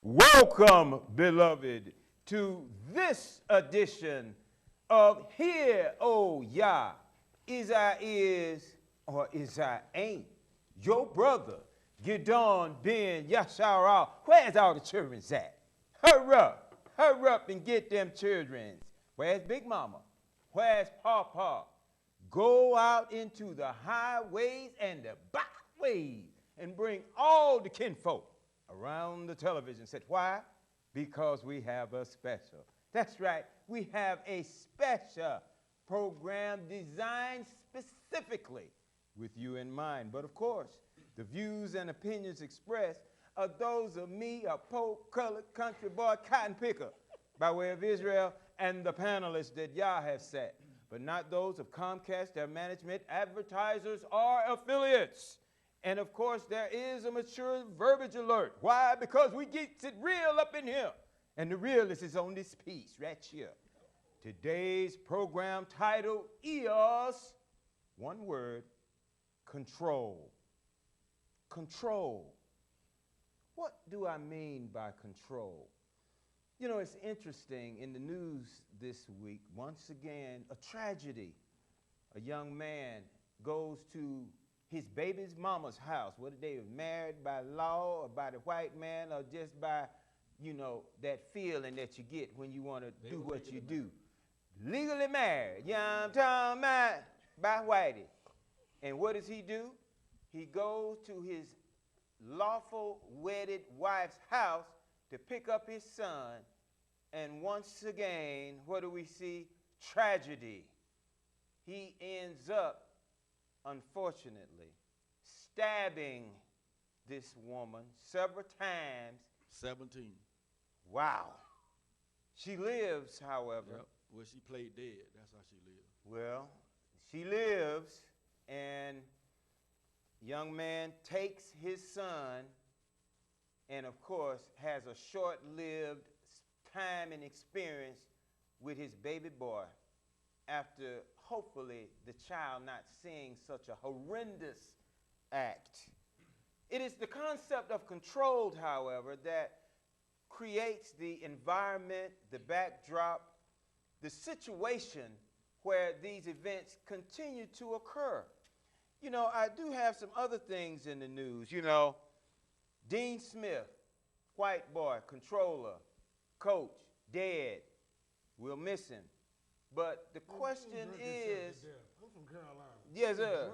Welcome, beloved, to this edition of Here, Oh Yah, Is I Is or Is I Ain't. Your brother, Gidon Ben Yashara. Where's all the children's at? Hurry up and get them children's. Where's Big Mama? Where's Papa? Go out into the highways and the byways and bring all the kinfolk around the television set. Why? Because we have a special. That's right, we have a special program designed specifically with you in mind. But of course, the views and opinions expressed are those of me, a poor colored country boy cotton picker, by way of Israel, and the panelists that Yah has set, but not those of Comcast, their management, advertisers, or affiliates. And of course, there is a mature verbiage alert. Why? Because we get it real up in here. And the realist is on this piece right here. Today's program title is, one word, control. Control. What do I mean by control? You know, it's interesting, in the news this week, once again, a tragedy. A young man goes to his baby's mama's house, whether they were married by law or by the white man or just by, you know, that feeling that you get when you want to do what you do. Legally married, you know what I'm talking about, by whitey. And what does he do? He goes to his lawful wedded wife's house to pick up his son. And once again, what do we see? Tragedy. He ends up, unfortunately, stabbing this woman several times. 17. Wow. She lives, however. Yep. Well, she played dead. That's how she lived. Well, she lives, and young man takes his son and, of course, has a short-lived time and experience with his baby boy after, hopefully, the child not seeing such a horrendous act. It is the concept of controlled, however, that creates the environment, the backdrop, the situation where these events continue to occur. You know, I do have some other things in the news. You know, Dean Smith, white boy, controller, coach, dead. We'll miss him. But the question is, I'm from Carolina. yes, sir,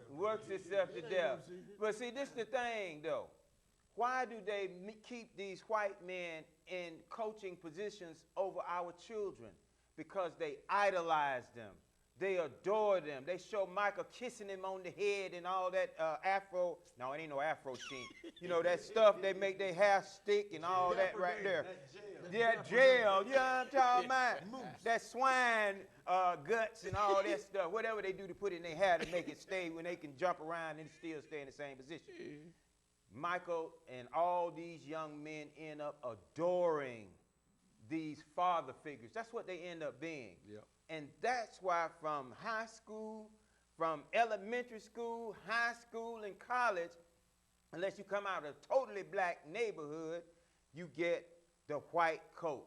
works itself to death. But see, this is the thing, though. Why do they keep these white men in coaching positions over our children? Because they idolize them. They adore them. They show Michael kissing him on the head and all that afro. No, it ain't no afro sheen. You know, that stuff they make their hair stick and all that right there. Yeah, jail. You know what I'm talking about? That swine guts and all that stuff. Whatever they do to put in their hair to make it stay when they can jump around and still stay in the same position. Michael and all these young men end up adoring these father figures. That's what they end up being. Yep. And that's why from high school, from elementary school, high school, and college, unless you come out of a totally black neighborhood, you get the white coach.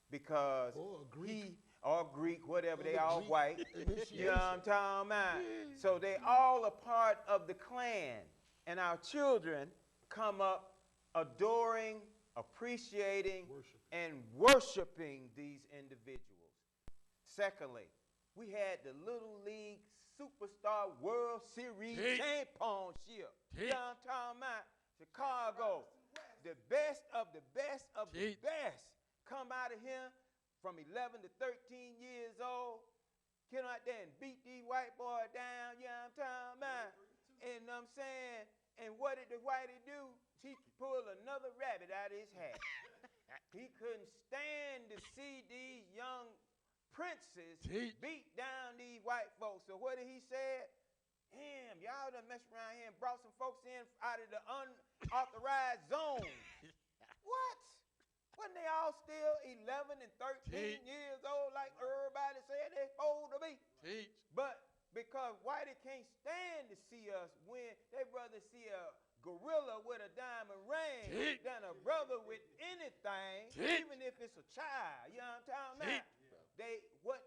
Because or Greek, whatever, they all white. You know what I'm talking about? So they all a part of the clan. And our children come up adoring, appreciating, and worshiping these individuals. Secondly, we had the Little League Superstar World Series championship. You know what I'm talking about? Chicago, the best of the best of the best come out of here from 11 to 13 years old. Get out there and beat these white boys down. You know what I'm talking about? And I'm saying, and what did the whitey do? He pulled another rabbit out of his hat. He couldn't stand to see these young princes beat down these white folks. So what did he say? Damn, y'all done messed around here and brought some folks in out of the unauthorized zone. What? Wasn't they all still 11 and 13 years old like everybody said they supposed to be? But because whitey can't stand to see us win, they rather see a gorilla with a diamond ring than a brother with any anything, Teach. even if it's a child. You know what I'm talking about?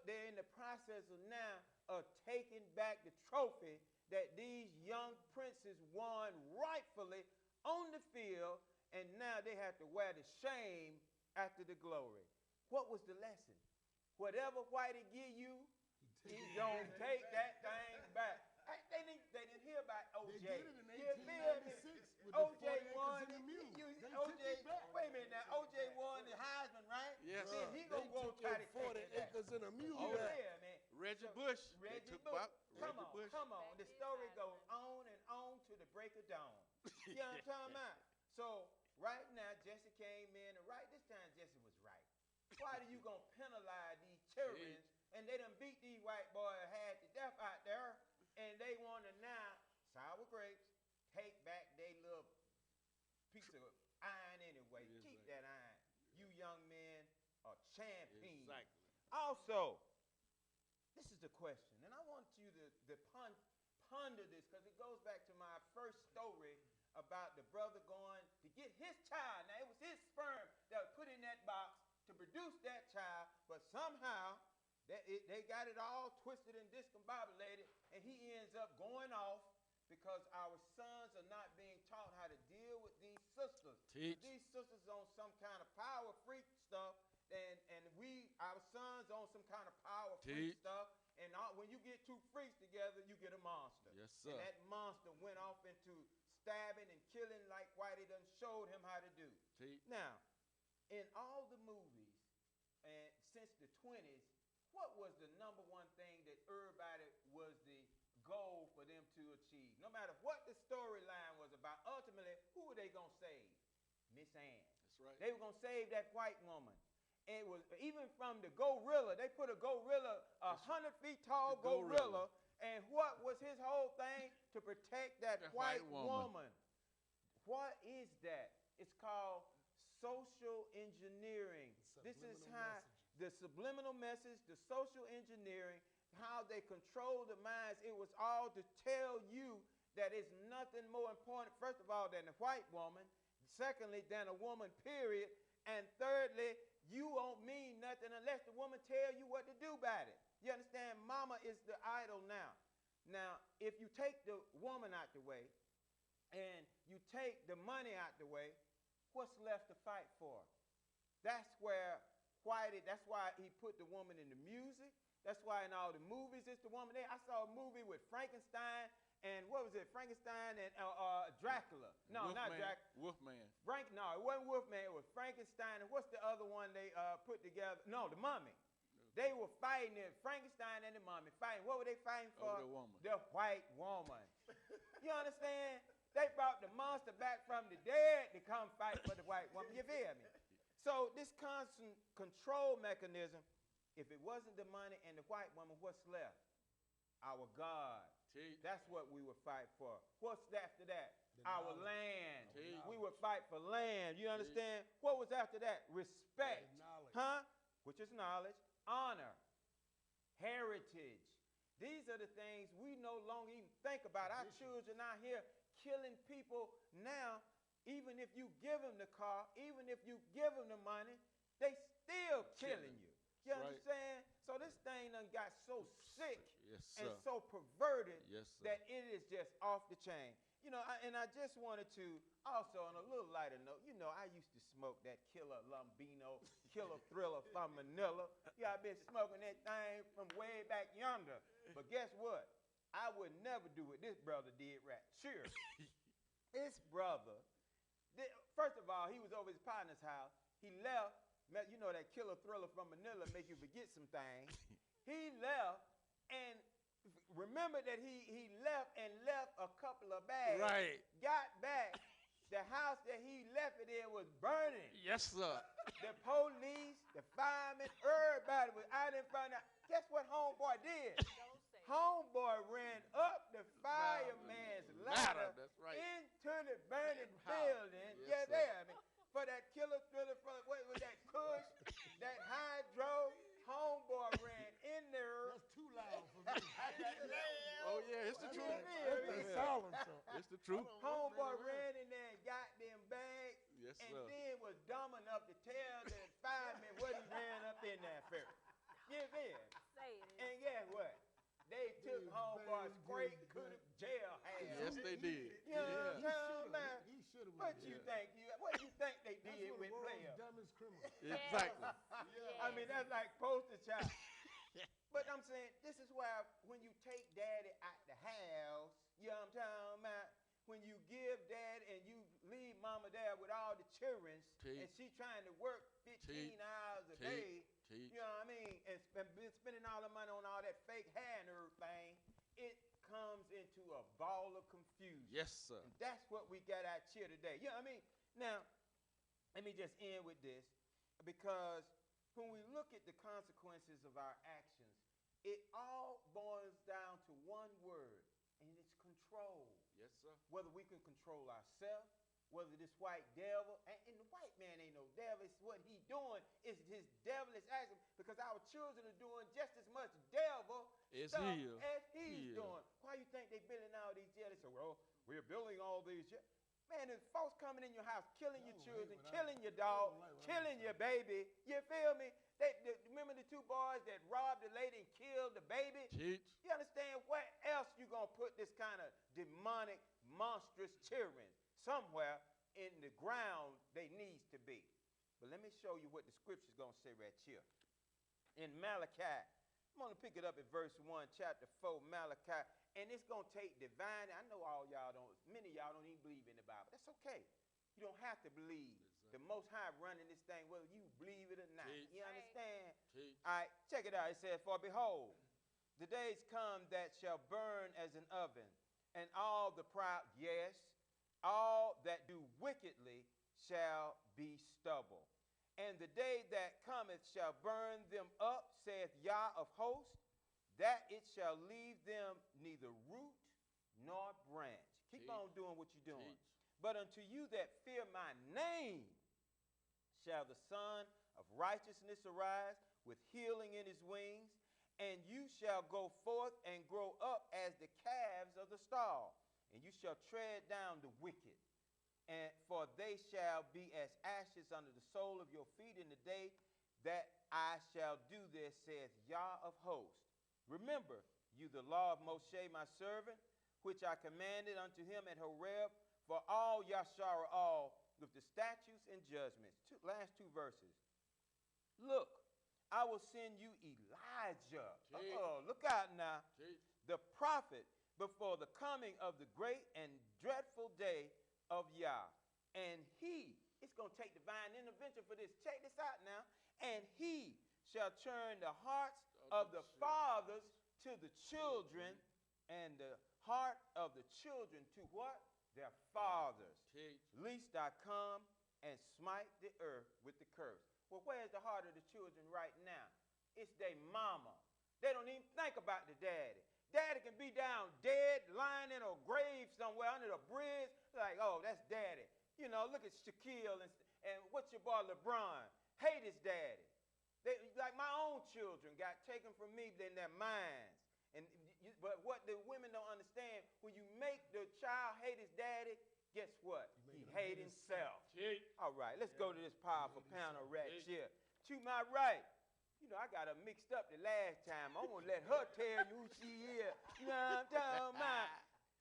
They're in the process of now of taking back the trophy that these young princes won rightfully on the field, and now they have to wear the shame after the glory. What was the lesson? Whatever Whitey give you, he gonna take that thing back. They didn't hear about OJ. They did it in 1896 with the OJ 40 won. acres and the mule. They OJ, took it back. wait a minute now. OJ won the Heisman, right? Yes, Then sir. he gonna go try to take 40 it back. acres and a mule. Oh back. yeah, man. Reggie Bush. They Reggie took Bush. back Come Reggie on, Bush. come on. The story goes on and on to the break of dawn. You know what I'm talking about? So right now, Jesse came in, and right this time Jesse was right. Why are you gonna penalize these children? And they done beat these white boys had to death out there, and they want to now sour grapes, take back their little piece of iron anyway. Exactly. Keep that iron. You young men are champions. Exactly. Also, this is the question, and I want you to ponder this because it goes back to my first story about the brother going to get his child. Now, it was his sperm that was put in that box to produce that child, but somehow they got it all twisted and discombobulated, and he ends up going off because our sons are not being taught how to deal with these sisters. Teach. These sisters on some kind of power freak stuff, and our sons on some kind of power freak Teach. stuff, and when you get two freaks together, you get a monster. Yes, sir. And that monster went off into stabbing and killing like Whitey done showed him how to do. Teach. Now, in all the movies, and since the 20s, what was the number one thing that everybody was the goal for them to achieve? No matter what the storyline was about, ultimately, who were they going to save? Miss Ann. That's right. They were going to save that white woman. And it was even from the gorilla. They put a gorilla, 100 feet tall The gorilla. gorilla. And what was his whole thing? To protect that white woman. What is that? It's called social engineering. This is how the subliminal message, the social engineering, how they control the minds. It was all to tell you that it's nothing more important, first of all, than a white woman. Secondly, than a woman, period. And thirdly, you won't mean nothing unless the woman tell you what to do about it. You understand? Mama is the idol now. Now, if you take the woman out the way and you take the money out the way, what's left to fight for? That's where Whitey, that's why he put the woman in the music. That's why in all the movies it's the woman there. I saw a movie with Frankenstein and what was it? Frankenstein and Dracula. No, Wolfman, not Dracula. Wolfman. No, it wasn't Wolfman. It was Frankenstein. And what's the other one they put together? No, the Mummy. They were fighting Frankenstein and the Mummy fighting. What were they fighting for? Over the woman. The white woman. You understand? They brought the monster back from the dead to come fight for the white woman. You feel me? So this constant control mechanism, if it wasn't the money and the white woman, what's left? Our God. Teach. That's what we would fight for. What's after that? Our land. Teach. We would fight for land. You understand? What was after that? Respect. Knowledge. Huh? Which is knowledge. Honor. Heritage. These are the things we no longer even think about. Our children out here killing people now. Even if you give them the car, even if you give them the money, they still killing you. You Right. understand? So this thing done got so sick Yes, and sir. so perverted Yes, sir. that it is just off the chain. You know, and I just wanted to also, on a little lighter note, you know, I used to smoke that Killer Lumbino, Killer Thriller from Manila. Yeah, I've been smoking that thing from way back yonder. But guess what? I would never do what this brother did right. Sure. This brother, first of all, he was over his partner's house. He left. You know that Killer Thriller from Manila make you forget some things. He left, and remember that he left and left a couple of bags. Right. Got back. The house that he left it in was burning. Yes, sir. The police, the firemen, everybody was out in front of. Guess what homeboy did? Homeboy ran up the fireman's ladder That's right. into the burning How? building. Yes, Yeah, sir. there. I mean, for that Killer Thriller, for what was that Kush, that Hydro, homeboy ran in there. That's too loud for me. Oh, yeah, it's the That's truth. the silencer. It's the truth. Homeboy ran in there and got them bags. Yes, Yes, and sir. then was dumb enough to tell the fireman what he ran up in there first. You feel? Say it. And guess what? They took home for a scrape, could have jail Yes, hell. they did. You know what I'm He saying, man? He should have. What you think? What you think they That's did one with of the world's players? dumbest criminals. Exactly. I mean, that's like poster child. But I'm saying, this is why when you take daddy out the house, you know what I'm talking about? When you give dad and you leave mama there with all the children, and she trying to work 15 hours a day, you know what I mean, and been spending all the money on all that fake hair and everything, it comes into a ball of confusion. Yes, sir. And that's what we got out here today. You know what I mean? Now, let me just end with this, because when we look at the consequences of our actions, it all boils down to one word, and it's control. Yes, sir. Whether we can control ourselves, whether this white devil, and the white man ain't no devil, it's what he doing, is his devilish action, because our children are doing just as much devil stuff as he's doing. Why you think they building all these jails? They say, well, we're building all these jails. Man, there's folks coming in your house, killing your children, killing your dog, killing your baby. You feel me? Remember the two boys that robbed the lady and killed the baby? Teach. You understand? Where else you gonna put this kind of demonic, monstrous children? Somewhere in the ground they needs to be. But let me show you what the scripture's gonna say right here. In Malachi, I'm gonna pick it up at verse 1, chapter 4, Malachi. And it's gonna take divine. I know many of y'all don't even believe in the Bible. That's okay. You don't have to believe. The Most High running this thing, whether you believe it or not. You understand? All right, check it out. It says, for behold, the days come that shall burn as an oven, and all the proud, yes, all that do wickedly shall be stubble. And the day that cometh shall burn them up, saith Yah of hosts, that it shall leave them neither root nor branch. Keep on doing what you're doing. But unto you that fear my name shall the Son of righteousness arise with healing in his wings, and you shall go forth and grow up as the calves of the stall, and you shall tread down the wicked, and for they shall be as ashes under the sole of your feet in the day that I shall do this, saith Yah of hosts. Remember you the law of Moshe my servant, which I commanded unto him at Horeb, for all Yashar all with the statutes and judgments. Last two verses. Look, I will send you Elijah. Look out now. The prophet before the coming of the great and dreadful day of Yah. And it's going to take divine intervention for this. Check this out now. And he shall turn the hearts of the fathers to the children, and the heart of the children to what? Their fathers. Lest I come and smite the earth with the curse. Well, where's the heart of the children right now? It's their mama. They don't even think about the daddy. Daddy can be down dead, lying in a grave somewhere under the bridge. Like, oh, that's daddy. You know, look at Shaquille and what's your boy LeBron. Hate his daddy. Like my own children got taken from me in their minds. But what the women don't understand, when you make the child hate his daddy, guess what? He hate himself. All right, let's go to this powerful panel right here. To my right, you know, I got her mixed up the last time. I'm going to let her tell you who she is. You know what I'm talking about?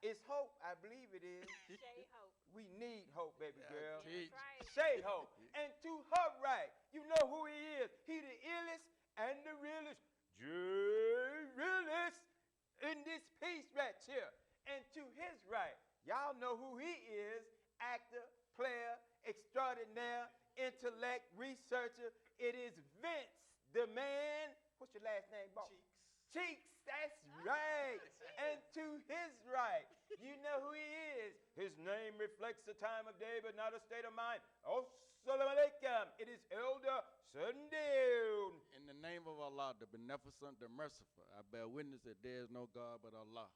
It's Hope, I believe it is. Shay Hope. We need hope, baby girl. That's right. Shay Hope. And to her right, you know who he is. He the illest and the realest. Realest in this piece right here. And to his right, y'all know who he is. Actor, player, extraordinaire, intellect, researcher. It is Vince, the man. What's your last name, boss? Cheeks, that's right. And to his right, you know who he is. His name reflects the time of day, but not a state of mind. Assalamu alaikum. It is Elder Sundown. In the name of Allah, the beneficent, the merciful, I bear witness that there is no God but Allah.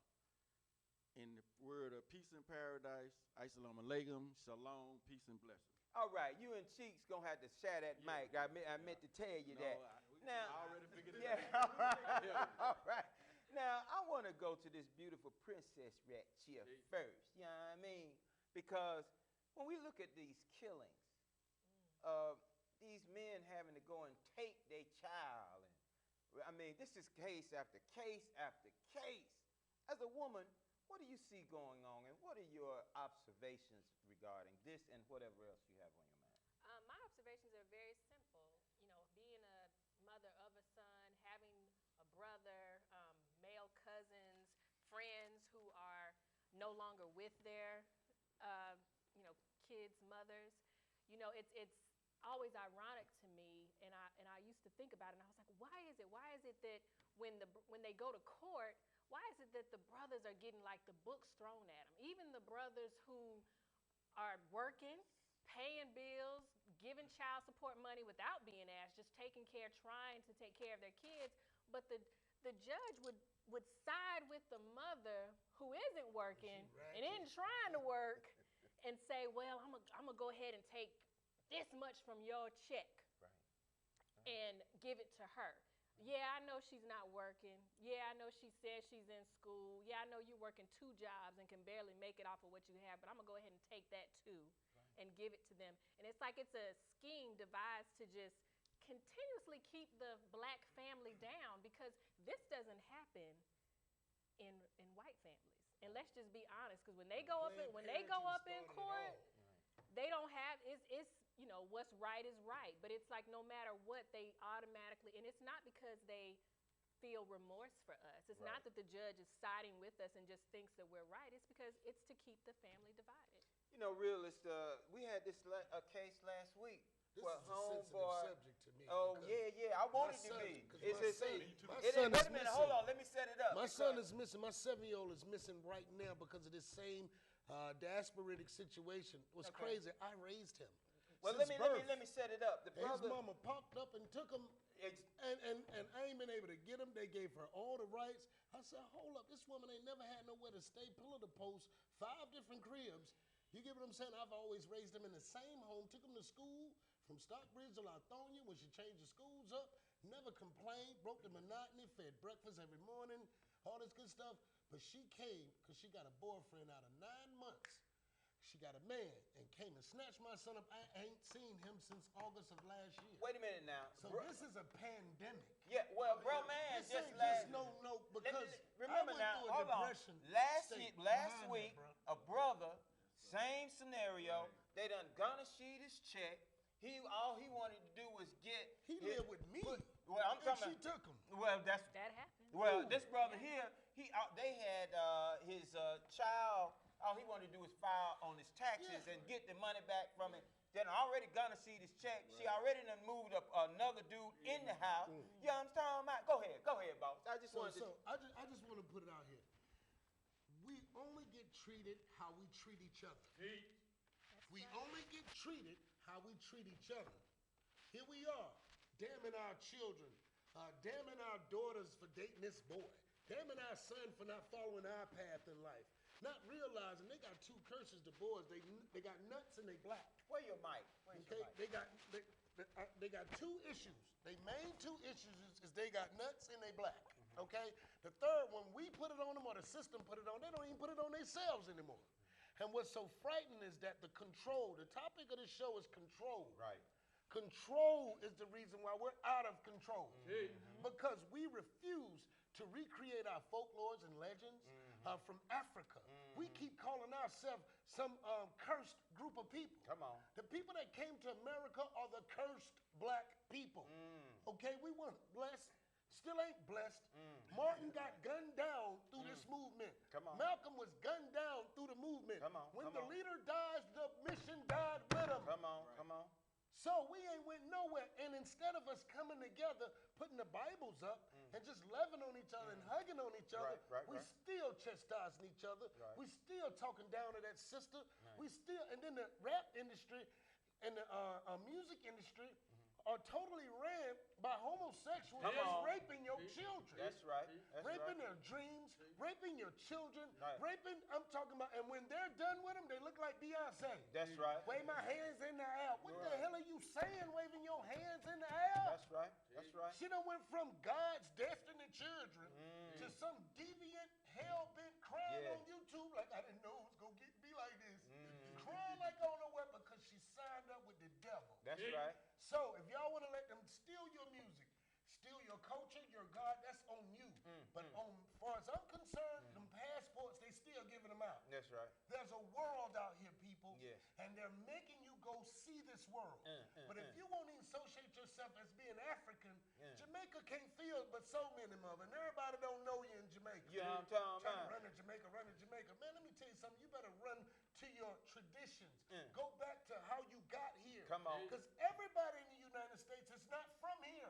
In the word of peace and paradise, assalamu alaikum, shalom, peace and blessings. All right, you and Cheeks gonna have to share that mic. I meant to tell you that. I already figured it out. All right. Now, I want to go to this beautiful princess right here first, you know what I mean? Because when we look at these killings, these men having to go and take their child. And I mean, this is case after case after case. As a woman, what do you see going on, and what are your observations regarding this and whatever else you have on your mind? My observations are very simple. You know, being a mother of a son, having a brother, male cousins, friends who are no longer with their, kids' mothers. You know, it's always ironic to me, and I used to think about it, and I was like, why is it that when they go to court, why is it that the brothers are getting like the books thrown at them? Even the brothers who are working, paying bills, giving child support money without being asked, just trying to take care of their kids, but the judge would side with the mother who isn't working and isn't trying to work and say, well, I'm gonna go ahead and take this much from your check and give it to her. Yeah, I know she's not working. Yeah, I know she says she's in school. Yeah, I know you're working 2 jobs and can barely make it off of what you have, but I'm going to go ahead and take that too and give it to them. And it's like it's a scheme devised to just continuously keep the black family down, because this doesn't happen in white families. And let's just be honest, because when they go up in court, they don't have it's what's right is right, but it's like no matter what, they automatically, and it's not because they feel remorse for us. It's not that the judge is siding with us and just thinks that we're right. It's because it's to keep the family divided. You know, realist, we had this case last week. This is a sensitive subject to me. Oh, yeah, I want it to be. Wait a minute, hold on, let me set it up. My son is missing, my 7-year-old is missing right now because of this same diasporitic situation. It was crazy. I raised him. Well, let me set it up. His mama popped up and took him, and I ain't been able to get him. They gave her all the rights. I said, hold up, this woman ain't never had nowhere to stay, pillar to post, 5 different cribs. You get what I'm saying? I've always raised him in the same home, took him to school from Stockbridge to Lithonia when she changed the schools up, never complained, broke the monotony, fed breakfast every morning, all this good stuff. But she came because she got a boyfriend out of 9 months. She got a man and came and snatched my son up. I ain't seen him since August of last year. Wait a minute now. So this is a pandemic. Yeah, well, bro, man, this just ain't last. just no, because remember I went now, through a hold on. depression. Last week, a brother, same scenario. They done gonna sheet his check. All he wanted to do was get. He lived with me. Well, I'm talking. She took him. Well, that happened. Well, this brother here, they had his child. All he wanted to do was file on his taxes and get the money back from it. Then already gonna see this check. She already done moved up another dude in the house. You know what I'm talking about? Go ahead, boss. I just want to put it out here. We only get treated how we treat each other. We only get treated how we treat each other. Here we are, damning our children, damning our daughters for dating this boy, damning our son for not following our path in life. Not realizing they got 2 curses, the boys. They got nuts and they black. Where your mic? Okay, they got 2 issues. They main 2 issues is they got nuts and they black. Okay, the third one, we put it on them or the system put it on. They don't even put it on themselves anymore. And what's so frightening is that the control. The topic of the show is control. Right. Control is the reason why we're out of control. Because we refuse to recreate our folklores and legends from Africa. We keep calling ourselves some cursed group of people. Come on. The people that came to America are the cursed black people. Okay, we weren't blessed, still ain't blessed. Martin got gunned down through this movement. Come on. Malcolm was gunned down through the movement. Come on. When the leader dies, the mission died with him. Come on. So we ain't went nowhere. And instead of us coming together, putting the Bibles up, and just loving on each other and hugging on each other, we still chastising each other. We still talking down to that sister. We still, and then the rap industry and the music industry are totally ran by homosexuals just raping your children. That's right. Raping their dreams, raping your children, raping, I'm talking about, and when they're done with them, they look like Beyonce. That's right. Wave my hands in the air. What the hell are you saying, waving your hands in the air? That's right. She done went from God's destined children to some deviant, hell-bent crying on YouTube like, I didn't know it was going to be like this. Crying like I don't know what because she signed up with the devil. That's right. So if y'all want to let them steal your music, steal your culture, your God, that's on you. But as far as I'm concerned, them passports, they still giving them out. That's right. There's a world out here, people. Yes. And they're making you go see this world. But if you won't even associate yourself as being African, Jamaica can't feel but so many of them. And everybody don't know you in Jamaica. You know what I'm talking Trying to about? run to Jamaica, run to Jamaica. Man, let me tell you something. You better run to your traditions. Go back to how you got here. Come on. Because everybody in the United States is not from here.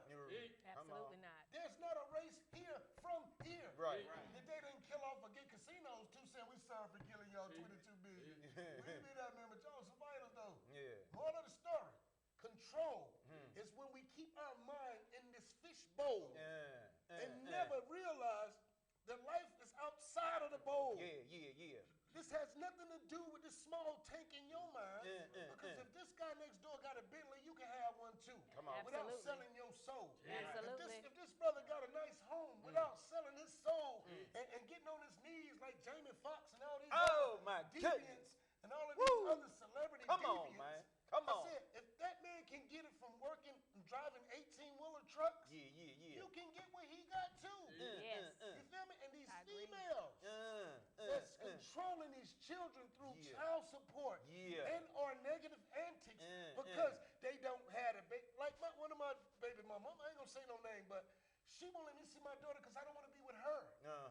Absolutely not. There's not a race here from here. Right. If they didn't kill off or get casinos, 2 cents, we sorry for killing y'all 22 billion. We didn't be that man, but y'all survivors though. Yeah. Moral of the story, control is when we keep our mind in this fish bowl and never realize that life is outside of the bowl. Yeah. This has nothing to do with this small tank in your mind. Because if this guy next door got a Bentley, you can have one too. Come on. Without Absolutely. selling your soul. Absolutely. If this brother got a nice home without selling his soul and getting on his knees like Jamie Foxx and all these Oh, other my deviants goodness. and all of these other celebrity Come on, deviants. man. Come on. I said, if that man can get it from working and driving 18-wheeler trucks, Yeah. you can get what he got too. Yes. You feel me? And these I agree. females that's controlling these children through child support and or negative antics because they don't have a baby. Like one of my baby mama, I ain't gonna say no name, but she won't let me see my daughter because I don't want to be with her.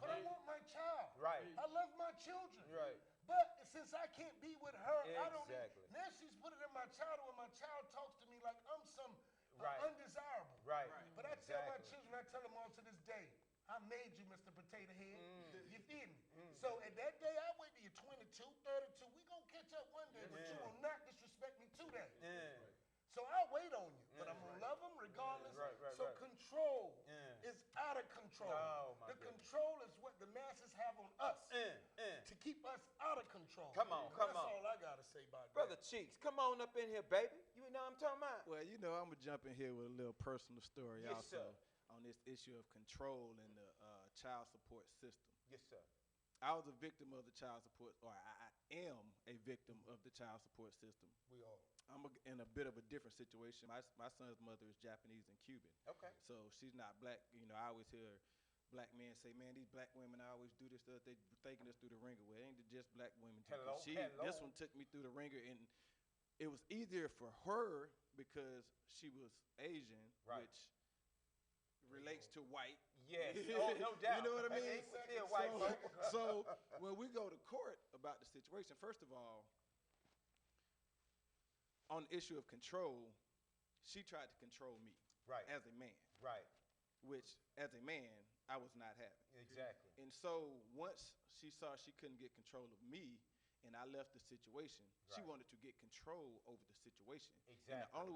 But I want my child. Right. I love my children. Right. But since I can't be with her, I don't. Exactly. Now she's put it in my child when my child talks to me like I'm some undesirable. Right. But I tell my children, I tell them all to this day, I made you, Mr. Potato Head. You feel me? So at that day, I wait till you're 22, 32. We gonna catch up one day, but you will not disrespect me today. So I'll wait on you, but I'm gonna love them regardless. So control is out of control. Oh, my the goodness. control is what the masses have on us to keep us out of control. Come on, And that's come on. all I gotta say about Brother that. Cheeks, come on up in here, baby. You know what I'm talking about? Well, you know, I'm going to jump in here with a little personal story Yes, also sir. on this issue of control in the child support system. Yes, sir. I was a victim of the child support, or I am a victim of the child support system. We all. I'm in a bit of a different situation. My son's mother is Japanese and Cuban. Okay. So she's not black. You know, I always hear black men say, man, these black women always do this stuff. They taking us through the ringer. Well, it ain't just black women. Hello. This one took me through the ringer, and it was easier for her because she was Asian, Right. which relates to white. Yes. Oh, no doubt. You know what I mean? Ain't still white folk. So when we go to court about the situation, first of all, on the issue of control, she tried to control me Right. as a man, Right. which as a man, I was not having. Exactly. And so once she saw she couldn't get control of me and I left the situation, she Right. wanted to get control over the situation. Exactly. And the only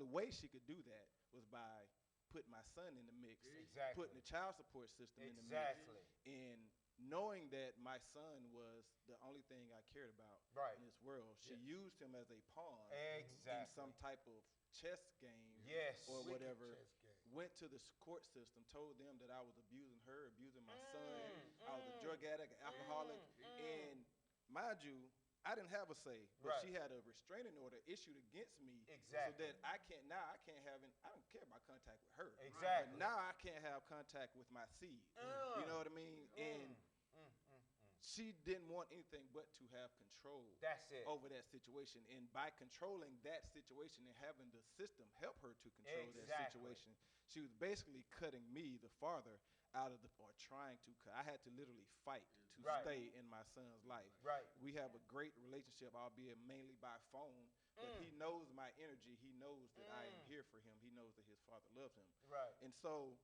way she could do that was by putting my son in the mix, Exactly. putting the child support system in the mix. Exactly. And knowing that my son was the only thing I cared about Right. in this world, she used him as a pawn Exactly. in some type of chess game Yes. or Wicked whatever. chess game. Went to the court system, told them that I was abusing her, abusing my son, I was a drug addict, an alcoholic, and mind you, I didn't have a say, but Right. she had a restraining order issued against me, Exactly. so that I can't have any. I don't care about contact with her. Exactly. But now I can't have contact with my seed. You know what I mean? And she didn't want anything but to have control That's it. over that situation, and by controlling that situation and having the system help her to control that Exactly. situation, she was basically cutting me, the father, out of the, or trying to cut. I had to literally fight to Right. stay in my son's life. Right. We have a great relationship, albeit mainly by phone, but he knows my energy. He knows that I am here for him. He knows that his father loves him. Right. And so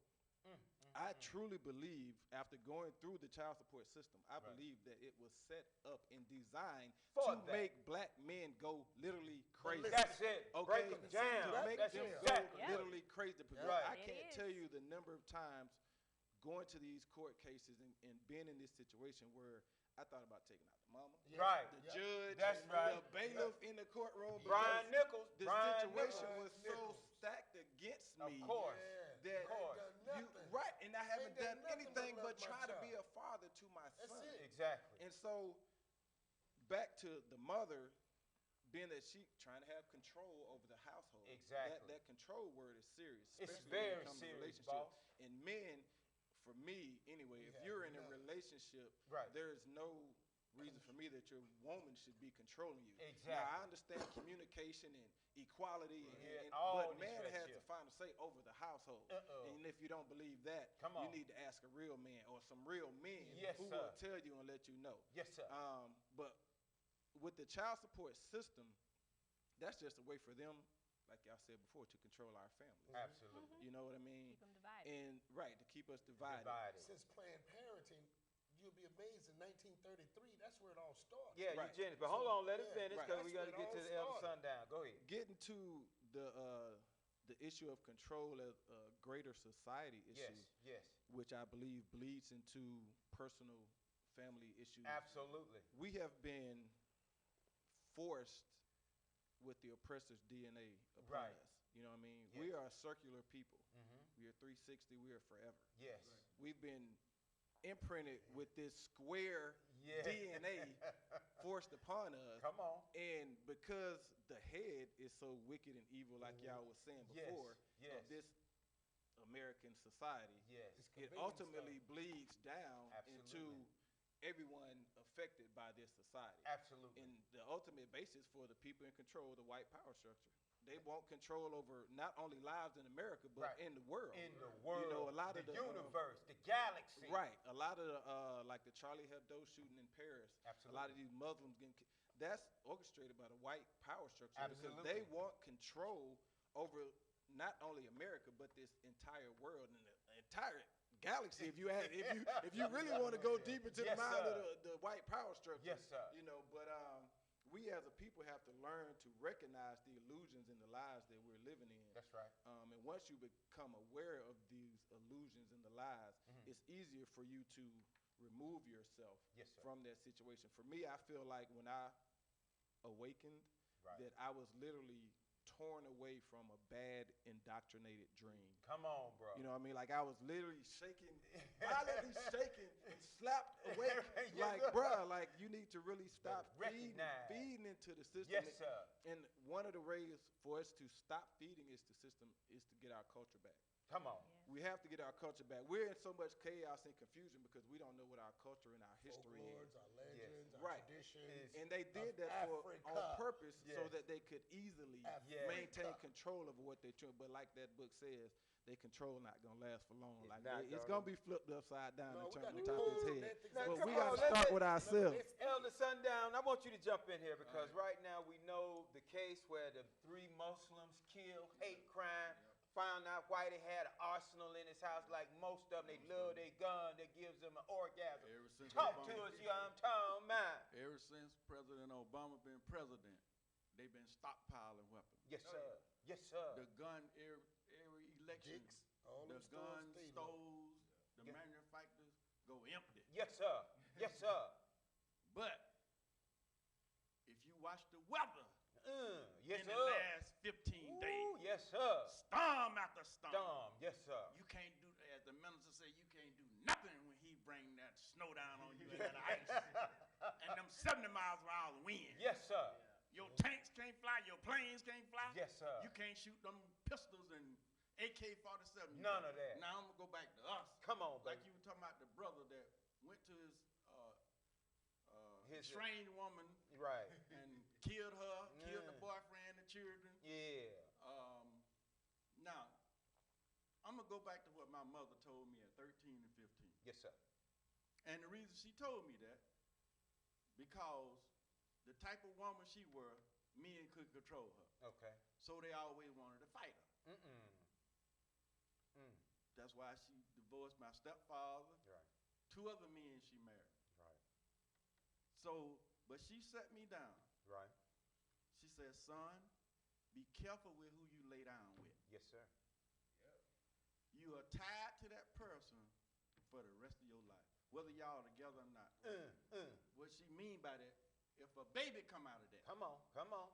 I truly believe, after going through the child support system, I believe that it was set up and designed For to that. make black men go literally crazy. That's it. Okay, Break them down. to make That's them exactly. go literally crazy. Because Right. I It can't is. tell you the number of times going to these court cases and being in this situation where I thought about taking out the mama, Right. the judge, That's right. the bailiff in the courtroom. Brian because Nichols. the Brian situation Nichols. was so stacked against Of me course. that Of course. right, and I haven't Ain't done done nothing anything but but love my try to child. be a father to my That's son. it. Exactly. And so, back to the mother being that she trying to have control over the household. Exactly. That control word is serious. It's especially very when it comes to serious, relationship. boss. And men, for me anyway, if you're in a relationship, Right. there's no reason for me that your woman should be controlling you. Exactly. Now I understand communication and equality, all but these man has relationships. the final say over the household. And if you don't believe that, Come you on. need to ask a real man or some real men Yes, who sir. will tell you and let you know. Yes, sir. But with the child support system, that's just a way for them, like y'all said before, to control our families. Absolutely. You know what I mean? Keep them divided. And right, to keep us divided. Since Planned Parenting, you'll be amazed in 1933, that's where it all started. Yeah, Right. Eugenics. But hold on, let it Yeah, finish right. because we That's got to where get to it the all elder started. sundown. Go ahead. Getting to the issue of control as a greater society issue, Yes. which I believe bleeds into personal family issues. Absolutely. We have been forced with the oppressor's DNA upon Right. us. You know what I mean? Yes. We are a circular people. Mm-hmm. We are 360. We are forever. Yes. We've been imprinted with this square Yeah. DNA forced upon us. Come on. And because the head is so wicked and evil, like y'all was saying Yes, before, yes. of this American society, Yes. it convenience ultimately bleeds down into Absolutely. everyone affected by this society. Absolutely. And the ultimate basis for the people in control, the white power structure. They want control over not only lives in America, but Right. in the world. In the world, You know, a lot the of the universe, the galaxy. right. A lot of the like the Charlie Hebdo shooting in Paris. Absolutely. A lot of these Muslims getting that's orchestrated by the white power structure because Absolutely. they want control over not only America but this entire world and the entire galaxy. If you really want to go deep into Yes, the mind sir. of the white power structure. Yes, sir. You know, but we as a people have to learn to recognize the illusions and the lies that we're living in. That's right. And once you become aware of these illusions and the lies, Mhm. it's easier for you to remove yourself Yes, sir. from that situation. For me, I feel like when I awakened, Right. that I was literally torn away from a bad, indoctrinated dream. Come on, bro. You know what I mean? Like I was literally shaking, violently shaking, and slapped awake. Yes, Like, sir. bruh, like you need to really stop Recognize. feeding into the system. Yes, sir. And one of the ways for us to stop feeding is the system is to get our culture back. Come on. Yeah. We have to get our culture back. We're in so much chaos and confusion because we don't know what our culture and our history Folklores, is. our legends, our Right. traditions. And they did of that Africa. on purpose so Yes. that they could easily Africa. maintain control over what they're doing. But like that book says, their control not gonna last for long. It's Like not it's gonna. gonna be flipped upside down No, and we turned got on to top of his prove head. that Now, But come we on, gotta let's start let- with ourselves. It's Elder Sundown. I want you to jump in here because right now we know the case where the 3 Muslims killed, hate crime, found out Whitey had an arsenal in his house like most of them. They love their gun that gives them an orgasm. Ever since Talk Obama- to us, you know what I'm talking about. Ever since President Obama been president, they've been stockpiling weapons. Yes, sir. Yes, sir. The gun every election, Dicks, all the them stores gun stay stores, the Yeah. manufacturers go empty. Yes, sir. Yes, sir. But if you watch the weather Yes, in the sir. last 15 days, Ooh, yes, sir. storm after storm, Storm. Yes, sir. you can't do, as the minister said, you can't do nothing when he bring that snow down on you and that ice and them 70 miles per hour wind. Yes, sir. Your tanks can't fly, your planes can't fly. Yes, sir. You can't shoot them pistols and AK-47. None of that. Now I'm gonna go back to us. Come on, Like baby. you were talking about the brother that went to his His- strange woman Right. and killed her, killed the Mm. boyfriend, the children. Yeah. Now, I'm gonna go back to what my mother told me at 13 and 15. Yes, sir. And the reason she told me that, because the type of woman she were, men couldn't control her. Okay. So they always wanted to fight her. Mm-mm. That's why she divorced my stepfather, Right. 2 other men she married. Right. So, but she set me down. Right. She said, son, be careful with who you lay down with. Yes, sir. You are tied to that person for the rest of your life, whether y'all together or not. What she mean by that, if a baby come out of that, Come on. Come on.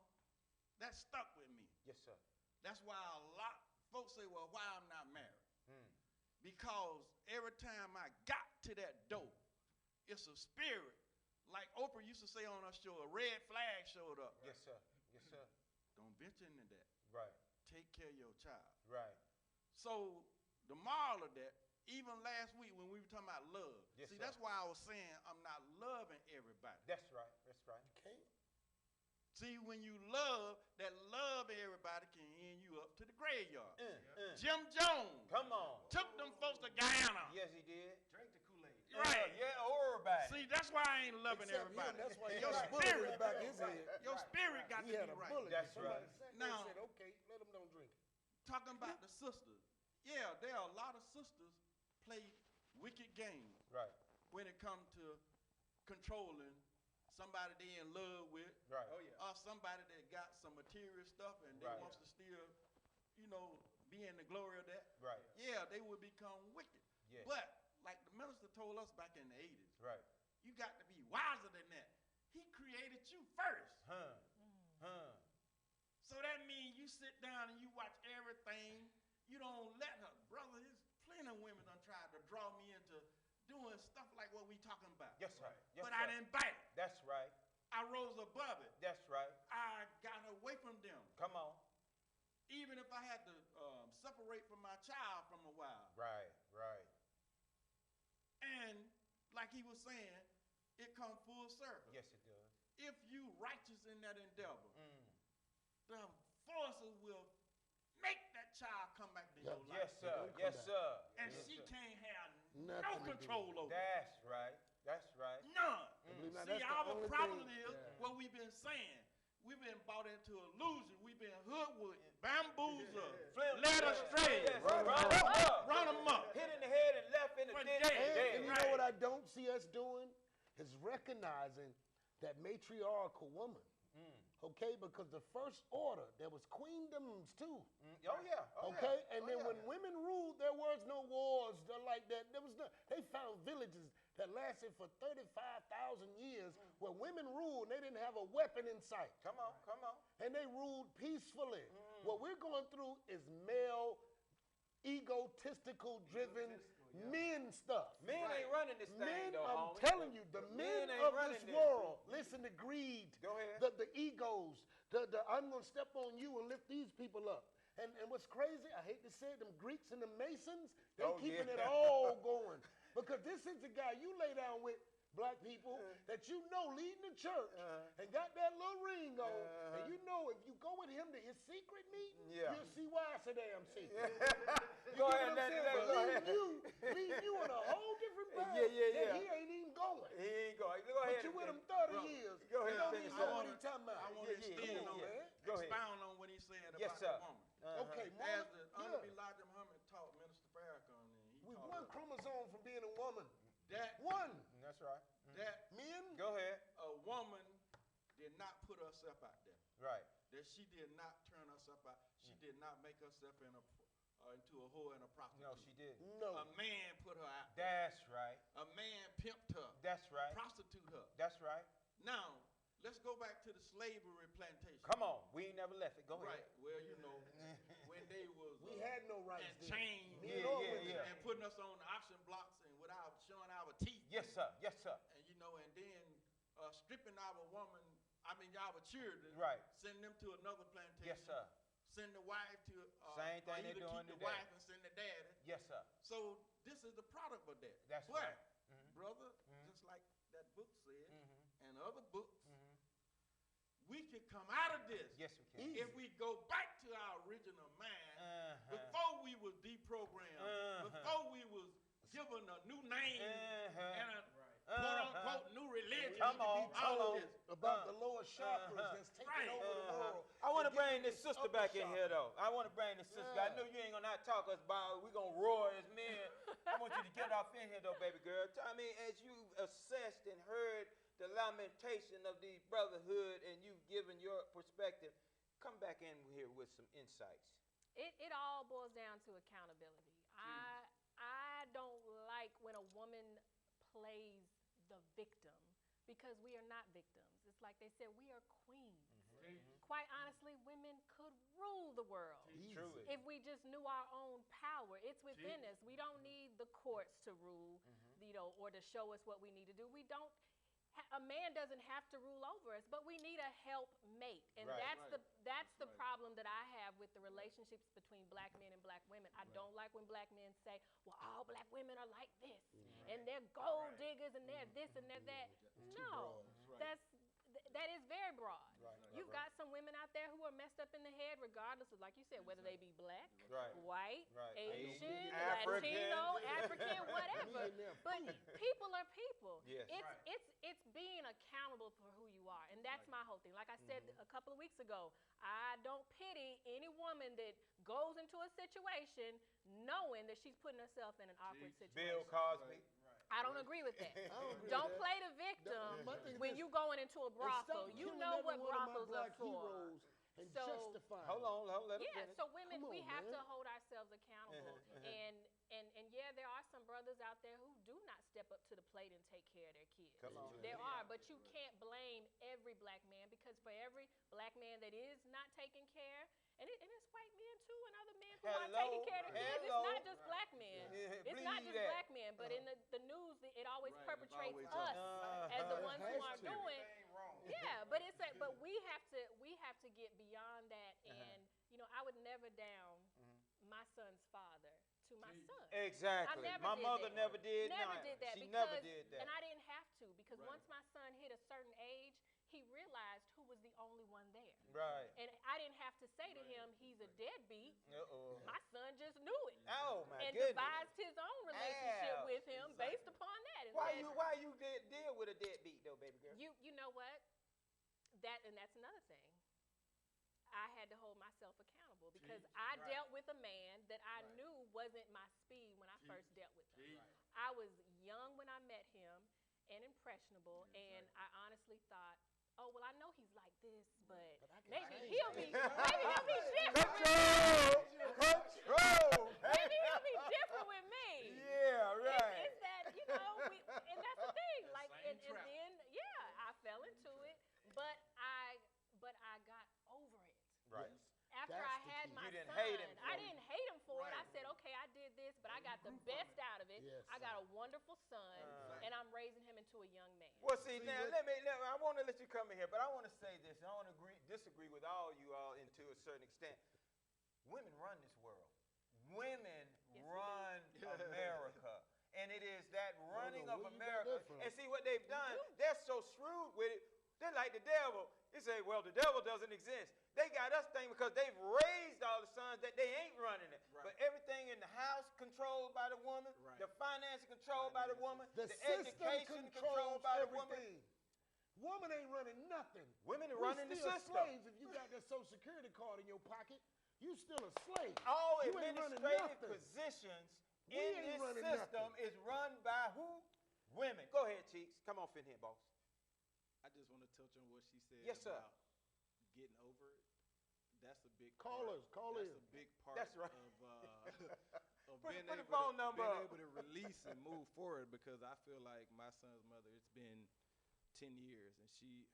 that stuck with me. Yes, sir. That's why a lot folks say, well, why I'm not married? Mm. Because every time I got to that door, it's a spirit. Like Oprah used to say on her show, a red flag showed up. Yes, sir. Yes, sir. Don't venture into that. Right. Take care of your child. Right. So the moral of that, even last week when we were talking about love, Yes, see, sir. that's why I was saying I'm not loving everybody. That's right. That's right. Can't. See, when you love, that love everybody can end you up to the graveyard. Mm. Jim Jones Come on. took them folks to Guyana. Yes, he did. Drink the Kool-Aid. Right. Yeah, everybody. See, that's why I ain't loving Except everybody. him, that's why he Your had a bullet in spirit, the back of his head. your spirit got He to had be a right. bullet. That's Somebody right. sat there Now- and said, okay, let him don't drink it. Talking about the sisters. Yeah, there are a lot of sisters play wicked games Right. when it comes to controlling somebody they in love with, Right. Oh, yeah. or somebody that got some material stuff and they Right. wants to still, be in the glory of that. Right. Yeah, they will become wicked. Yes. But like the minister told us back in the 80s, Right. you got to be wiser than that. He created you first. Huh. Huh. So that means you sit down and you watch everything. You don't let her. Brother, there's plenty of women done tried to draw me into doing stuff like what we talking about. Yes, sir. Yes, But sir. I didn't bite it. That's right. I rose above it. That's right. I got away from them. Come on. Even if I had to separate from my child from a while. Right. Right. And like he was saying, it come full circle. Yes, it does. If you righteous in that endeavor, Mm. the forces will make that child come back to your life. Yes, sir. Don't come Yes, back. sir. And Yes, she sir. can't have Nothing no to do control with over it. That's right. That's right. None. Believe me, See, that's the our only problem thing- is Yeah. what we've been saying. We've been bought into illusion. We've been hoodwinked, bamboozled, Flip- led yeah. astray, Yes. Run Run 'em them up. run them up. Hit in the head and left in the For ditch. days. And you Right. know what I don't see us doing is recognizing that matriarchal woman. Okay, because the first order there was queendoms too. Oh yeah. Oh, Okay, yeah. and Oh, then yeah. when women ruled, there was no wars like that. There was no. They found villages that lasted for 35,000 years where women ruled. And they didn't have a weapon in sight, Come on. Come on. and they ruled peacefully. What we're going through is male, egotistical-driven men stuff. Men ain't running this thing Men, though, I'm homie. telling you, the Men men ain't of running this this. world, listen to greed, Go ahead. the egos, the I'm going to step on you and lift these people up. And what's crazy, I hate to say it, them Greeks and the Masons, they Oh, keeping yeah. it all going. Because this is the guy you lay down with, black people, that you know leading the church and got that little ring on. And you know if you go with him to his secret meeting, Yeah. you'll see why it's a damn secret. Go You ahead. get what I'm saying? But Go ahead. leading you on a whole different path Yeah, yeah, that yeah. he ain't even going. He ain't going. Go But ahead. you with and him 30 Brother, years. go ahead You don't and even finish know that. what he talking about. I want Yeah, to yeah, extend come on on, it, man. Go ahead. expound on what he's saying Yes, about sir. the woman. Okay, As woman, the yeah. Honorable Elijah Muhammad taught Minister Farrakhan, and he We taught one us chromosome from being a woman. that One. That's right. that Men. Go ahead. a woman did not put herself out there. Right. That she did not turn herself out. She did not make herself into a whore and a prostitute. No, she didn't. No. A man put her out there. That's right. A man pimped her, That's right. prostitute her. That's right. Now, let's go back to the slavery plantation. Come on. We ain't never left it. Go Right. ahead. Well, when they was We had no rights and then. chained Men Yeah, or yeah, women. yeah. and putting us on the auction blocks and without showing our teeth. Yes, sir. Yes, sir. And and then stripping our woman, our children, Right. send them to another plantation. Yes, sir. Send the wife to Same thing they either doing keep the today. wife and send the daddy. Yes, sir. So this is the product of that. That's but, right. brother, just like that book said, and other books, we can come out of this Yes, we can. if we go back to our original mind Uh-huh. before we was deprogrammed, Uh-huh. before we was given a new name Uh-huh. and a quote-unquote new religion. Come on, all come of on. this. About the lower chakras Uh-huh. that's taking Right. over the world. I want to and giving bring this us sister upper back in here, chakras. though. I want to bring this sister. I Yeah. know you ain't gonna not talk us about. We gonna roar as men. I want you to get off in here, though, baby girl. I mean, as you assessed and heard the lamentation of the brotherhood, and you've given your perspective, come back in here with some insights. It all boils down to accountability. I don't like when a woman plays the victim, because we are not victims. It's like they said, we are queens. Quite honestly, women could rule the world Truly. if we just knew our own power. It's within us. We don't need the courts to rule, or to show us what we need to do. We don't. a man doesn't have to rule over us, but we need a help mate, and Right. that's the Right. problem that I have with the relationships between black men and black women. I don't like when black men say, "Well, all black women are like this, and they're gold diggers, and they're this and they're that." No, that is very broad. You've got some women out there who are messed up in the head, regardless of, like you said, whether they be black, Right. white, Right. Asian, African. Latino, African, whatever. But people are people. Yes. It's being accountable for who you are, and that's my whole thing. Like I said a couple of weeks ago, I don't pity any woman that goes into a situation knowing that she's putting herself in an awkward situation. Bill Cosby. I don't agree with that. don't agree Don't with that. play the victim My thing is when this. you going into a And brothel. stop You killing know every what one of my brothels are black for. heroes and So- justify Hold them. on, let him Yeah, finish. so women, Come we on, have man. to hold ourselves accountable. And yeah, there are some brothers out there who do not step up to the plate and take care of their kids. Come on. There are, but you can't blame every black man, because for every black man that is not taking care, and it's white men too, and other men who aren't taking care of their kids. It's not just black men. Yeah, It's not believe just that. black men, but in the news, it always Right, it's perpetrates always us us. as the Uh-huh. ones who Has aren't to. doing. Yeah, but but we have to get beyond that, and I would never down my son's father to my son. Exactly. I never My did mother that. never did Never that. did that She because, never did that. and I didn't have to, because Right. once my son hit a certain age, he realized who was the only one there. Right. And I didn't have to say to him, he's a deadbeat. Uh-oh. My son just knew it. Oh my And goodness. devised his own relationship Ouch. with him based upon that. And Why said, you deal with a deadbeat though, baby girl? you know what? That's another thing. I had to hold myself accountable because I dealt with a man that I knew wasn't my speed when I first dealt with him. I was young when I met him and impressionable, and I honestly thought, oh, well, I know he's like this, but maybe he'll be different. Control. Maybe he'll be different with me. Yeah, right. It's that, and that's the thing. Like, and then, I fell into it, but I got over it. Right. After That's I the had key. my You didn't son, hate him for I it. didn't hate him for it. I said, okay, I did this, but I got the best out of it. Yes, I got a wonderful son, and I'm raising him into a young man. Well, see now, I want to let you come in here, but I want to say this. I want to disagree with all you all to a certain extent. Women run this world. Women run America. And it is that running of where you got America. that from? And see what they've done? They're so shrewd with it. They're like the devil. They say, well, the devil doesn't exist. They got us thinking because they've raised all the sons that they ain't running it. Right. But everything in the house controlled by the woman, Right. the finances controlled by the woman, The the system education controls controlled by the woman. everything. Woman ain't running nothing. Women are We running the still system. slaves. If you got that Social Security card in your pocket, you still a slave. All You ain't running administrative nothing. positions We in ain't this running system nothing. is run by who? Women. Go ahead, Cheeks. Come on, fit in here, boss. I just want to touch on what she said Yes, sir. about getting over it. That's a big Callers, part. call That's in. a big part That's right. of Put being, the able phone to, number being up. able to release and move forward, because I feel like my son's mother, it's been 10 years and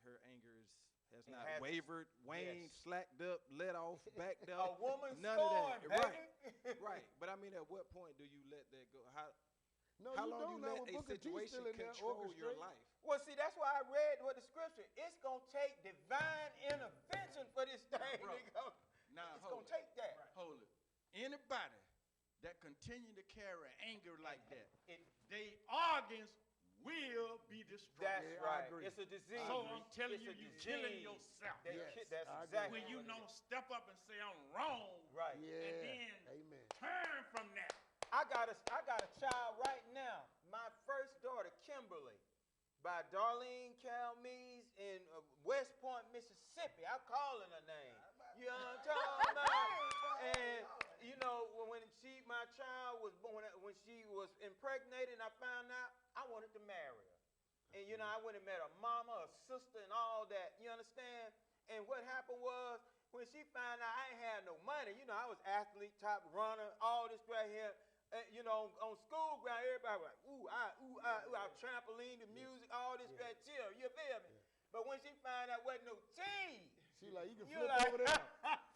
her anger has It not hasn't. wavered, waned, Yes. slacked up, let off, backed A up. woman None of scorned, that. baby. Right. But I mean, at what point do you let that go? No, How you long don't do you know let when a Booker T situation still in there control your orchestrating. life? Well, see, that's why I read what the scripture. It's gonna take divine intervention for this thing. bro. Now, It's hold gonna it. take that. Hold it. Anybody that continue to carry anger like that, they organs will be destroyed. That's Yeah, I right. agree. It's a disease. So I'm telling It's you, a you killing disease. yourself. Yes, That's I agree. exactly When you what it don't is. step up and say I'm wrong, Right. Yeah. and then Amen. turn from that. I got a child right now. My first daughter, Kimberly, by Darlene Calmes in West Point, Mississippi. I'm calling her name. You know what I'm talking about? And when my child was born, when she was impregnated, and I found out, I wanted to marry her. And I went and met her mama, her sister, and all that. You understand? And what happened was, when she found out I ain't had no money, I was athlete, top runner, all this right here. On school ground, everybody was like, ooh, our trampoline, the music, all this right here. You feel me? But when she found out wasn't no team, She like, you can you flip like, over there.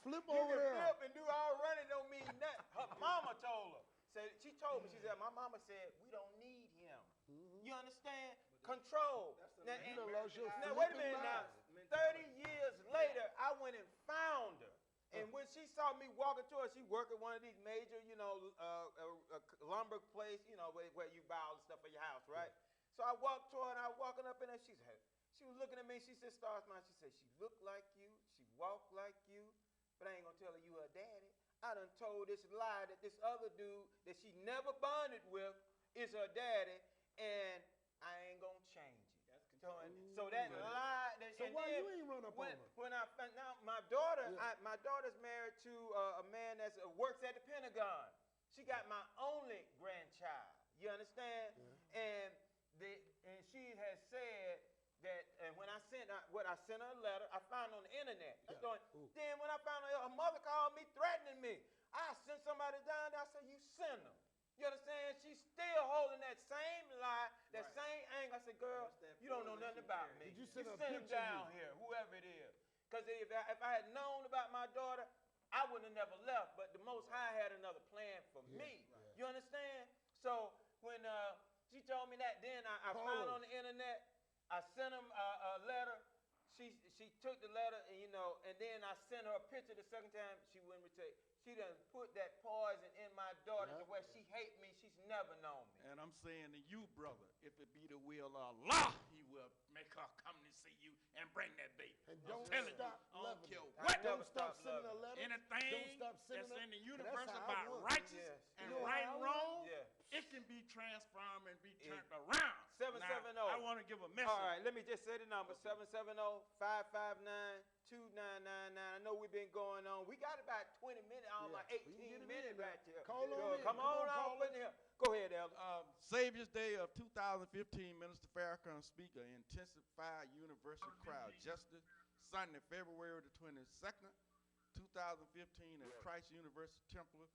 Flip you over can there. flip and do all running don't mean nothing. Her mama told her. She told me, she said, my mama said, we don't need him. You understand? control. Now, You done lost your now wait a flipping minute now. mind. 30 years later, I went and found her. And when she saw me walking to her, she worked at one of these major, lumber place, where you buy all the stuff for your house, right? So I walked to her, and I was walking up in there. She was looking at me. She said, "Star Smile." She said, "She looked like you. She walked like you. But I ain't going to tell her you her daddy. I done told this lie that this other dude that she never bonded with is her daddy, and I ain't going to change it." So that lie. So why you ain't run up on her? When I found out my daughter, Yeah. my daughter's married to a man that works at the Pentagon. She got my only grandchild. You understand? Yeah. And she has said that, and when I sent her a letter, I found on the internet. Yeah. Then when I found her mother called me threatening me. I sent somebody down there. I said, "You send them." You understand? She's still holding that same lie, that same anger. I said, "Girl, you don't know nothing about me. Did you send her a send them picture of down you? here, whoever it is." Because if I had known about my daughter, I wouldn't have never left. But the Most High had another plan for me. Right. You understand? So when she told me that, then I found on the internet. I sent him a letter. She took the letter, and then I sent her a picture the second time. She wouldn't return. She done put that poison in my daughter to where she hate me. She's never known me. And I'm saying to you, brother, if it be the will of Allah, He will make her come to see you and bring that baby. And I'm don't telling stop you, I don't loving care her. what. Don't stop sending her letters. Anything Don't stop sending that's her. in the 'Cause universe that's how I about was. righteous Yes. and You know right how I and was? wrong, Yeah. it can be transformed and be turned around. 770. Now, I want to give a message. All right, let me just say the number, 770-559-2999. I know we've been going on. We got about 20 minutes, almost Yeah, we can 18 get it minutes in now. right here. Call on So in. come on call in here. Go ahead, Elder. Savior's Day of 2015, Minister Farrakhan speaker, intensified universal crowd justice, Sunday, February the 22nd, 2015 at Christ University Temple,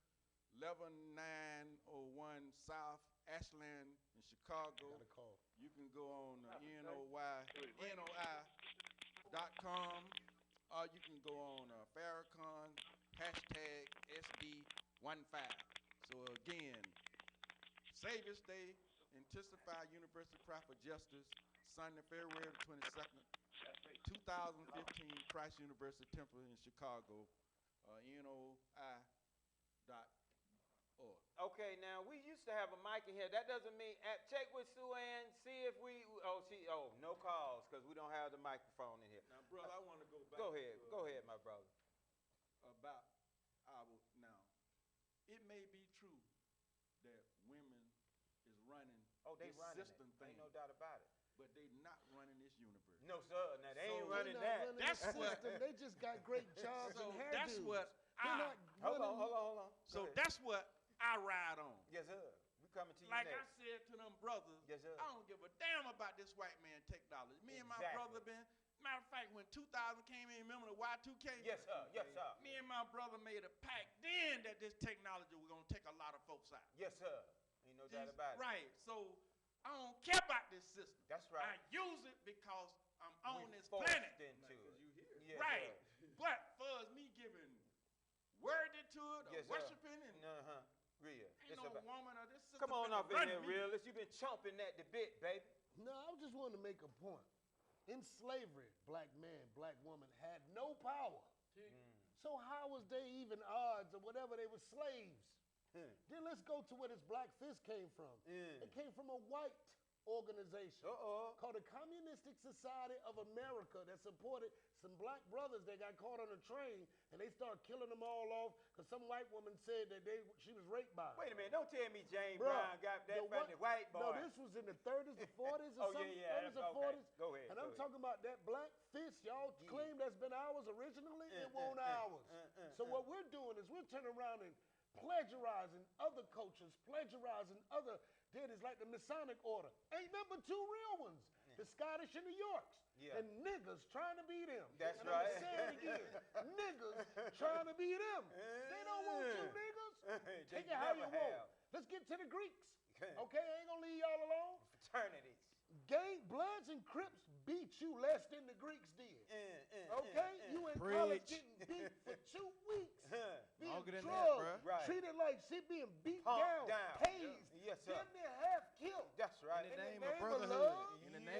11901 South Ashland in Chicago. Got a call. You can go on NOI.com, or you can go on Farrakhan, hashtag SD15. So again, Savior's Day, Intensified Universal Cry for Justice, Sunday, February the 22nd, 2015, Christ University Temple in Chicago, NOI.org. Okay, now we used to have a mic in here. That doesn't mean, check with Sue Ann, see if no calls, because we don't have the microphone in here. Now, brother, I want to go back. Go ahead, my brother. About now, it may be true that women is running They this running system it. thing, Ain't no doubt about it. but they not running this universe. No, sir. Now, they ain't So- running They're not that. running That's the what- system. They just got great jobs So and hairdos. that's what They're not Hold running- on. Go So ahead. that's what I ride on. Yes, sir. We coming to you Like I next. said to them brothers, Yes, sir. I don't give a damn about this white man technology. Me and my Exactly. brother matter of fact, when 2000 came in, remember the Y2K? Yes, sir. Yes, sir. Me and my brother made a pact then that this technology was going to take a lot of folks out. Yes, sir. Ain't no doubt about it. Right. So I don't care about this system. That's right. I use it because I'm on We this forced planet. into it. you here. Yes, Right. sir. But for us, me giving word to it or Yes, sir. worshiping and Real. ain't It's no about- woman or this system Come on finna off in run here, me. realist. You've been chomping at the bit, baby. No, I just wanted to make a point. In slavery, black man, black woman had no power. So how was they even odds or whatever? They were slaves. Then let's go to where this Black Fist came from. It came from a white organization called the Communistic Society of America that supported some black brothers that got caught on a train, and they started killing them all off because some white woman said that she was raped by them. Wait a minute. Don't tell me James Bruh, Brown got that from the white boy. No, this was in the 30s or 40s or Oh, something. yeah. 30s or Okay. 40s. Go ahead. And go I'm ahead. talking about that Black Fist. Y'all Yeah. claim that's been ours originally. It won't ours. So what we're doing is we're turning around and plagiarizing other cultures, plagiarizing other deities like the Masonic order. Ain't number two real ones. The Scottish and the Yorks. Yeah. And niggas trying to be them. That's and right. I'm saying it again. Niggas trying to be them. They don't want you niggas. They Take it how you never want. have. Let's get to the Greeks. Okay, I ain't gonna leave y'all alone. Fraternities. Gang Bloods and Crips beat you less than the Greeks did. Okay? You in college Preach. getting beat for 2 weeks. Being Longer than that, drugged, bruh. Right. treated like shit, being beat Pumped down, down. tased, Yes, sir. damn near half killed. That's right. In the name of of brotherhood. love. In the Yeah.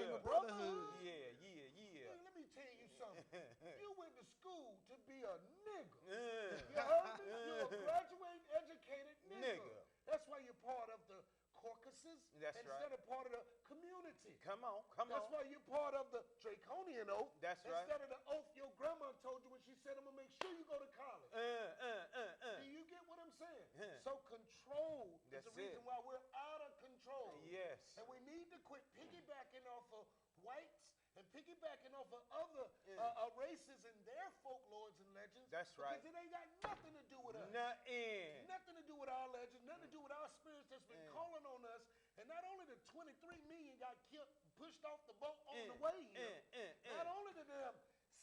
races That's instead right. of part of the community. Come on, come That's on. why you're part of the draconian oath That's right. instead of the oath your grandma told you when she said, I'm going to make sure you go to college. Do you get what I'm saying? So control is That's the reason it. why we're out of control. Yes. And we need to quit piggybacking off of whites and piggybacking off of other races and their folklores and legends. That's right. Because it ain't got nothing to do with us. Nothing. Nothing to do with our legends, nothing to do with our spirits that's been calling on us. And not only the 23 million got killed, pushed off the boat on the way here, not only the damn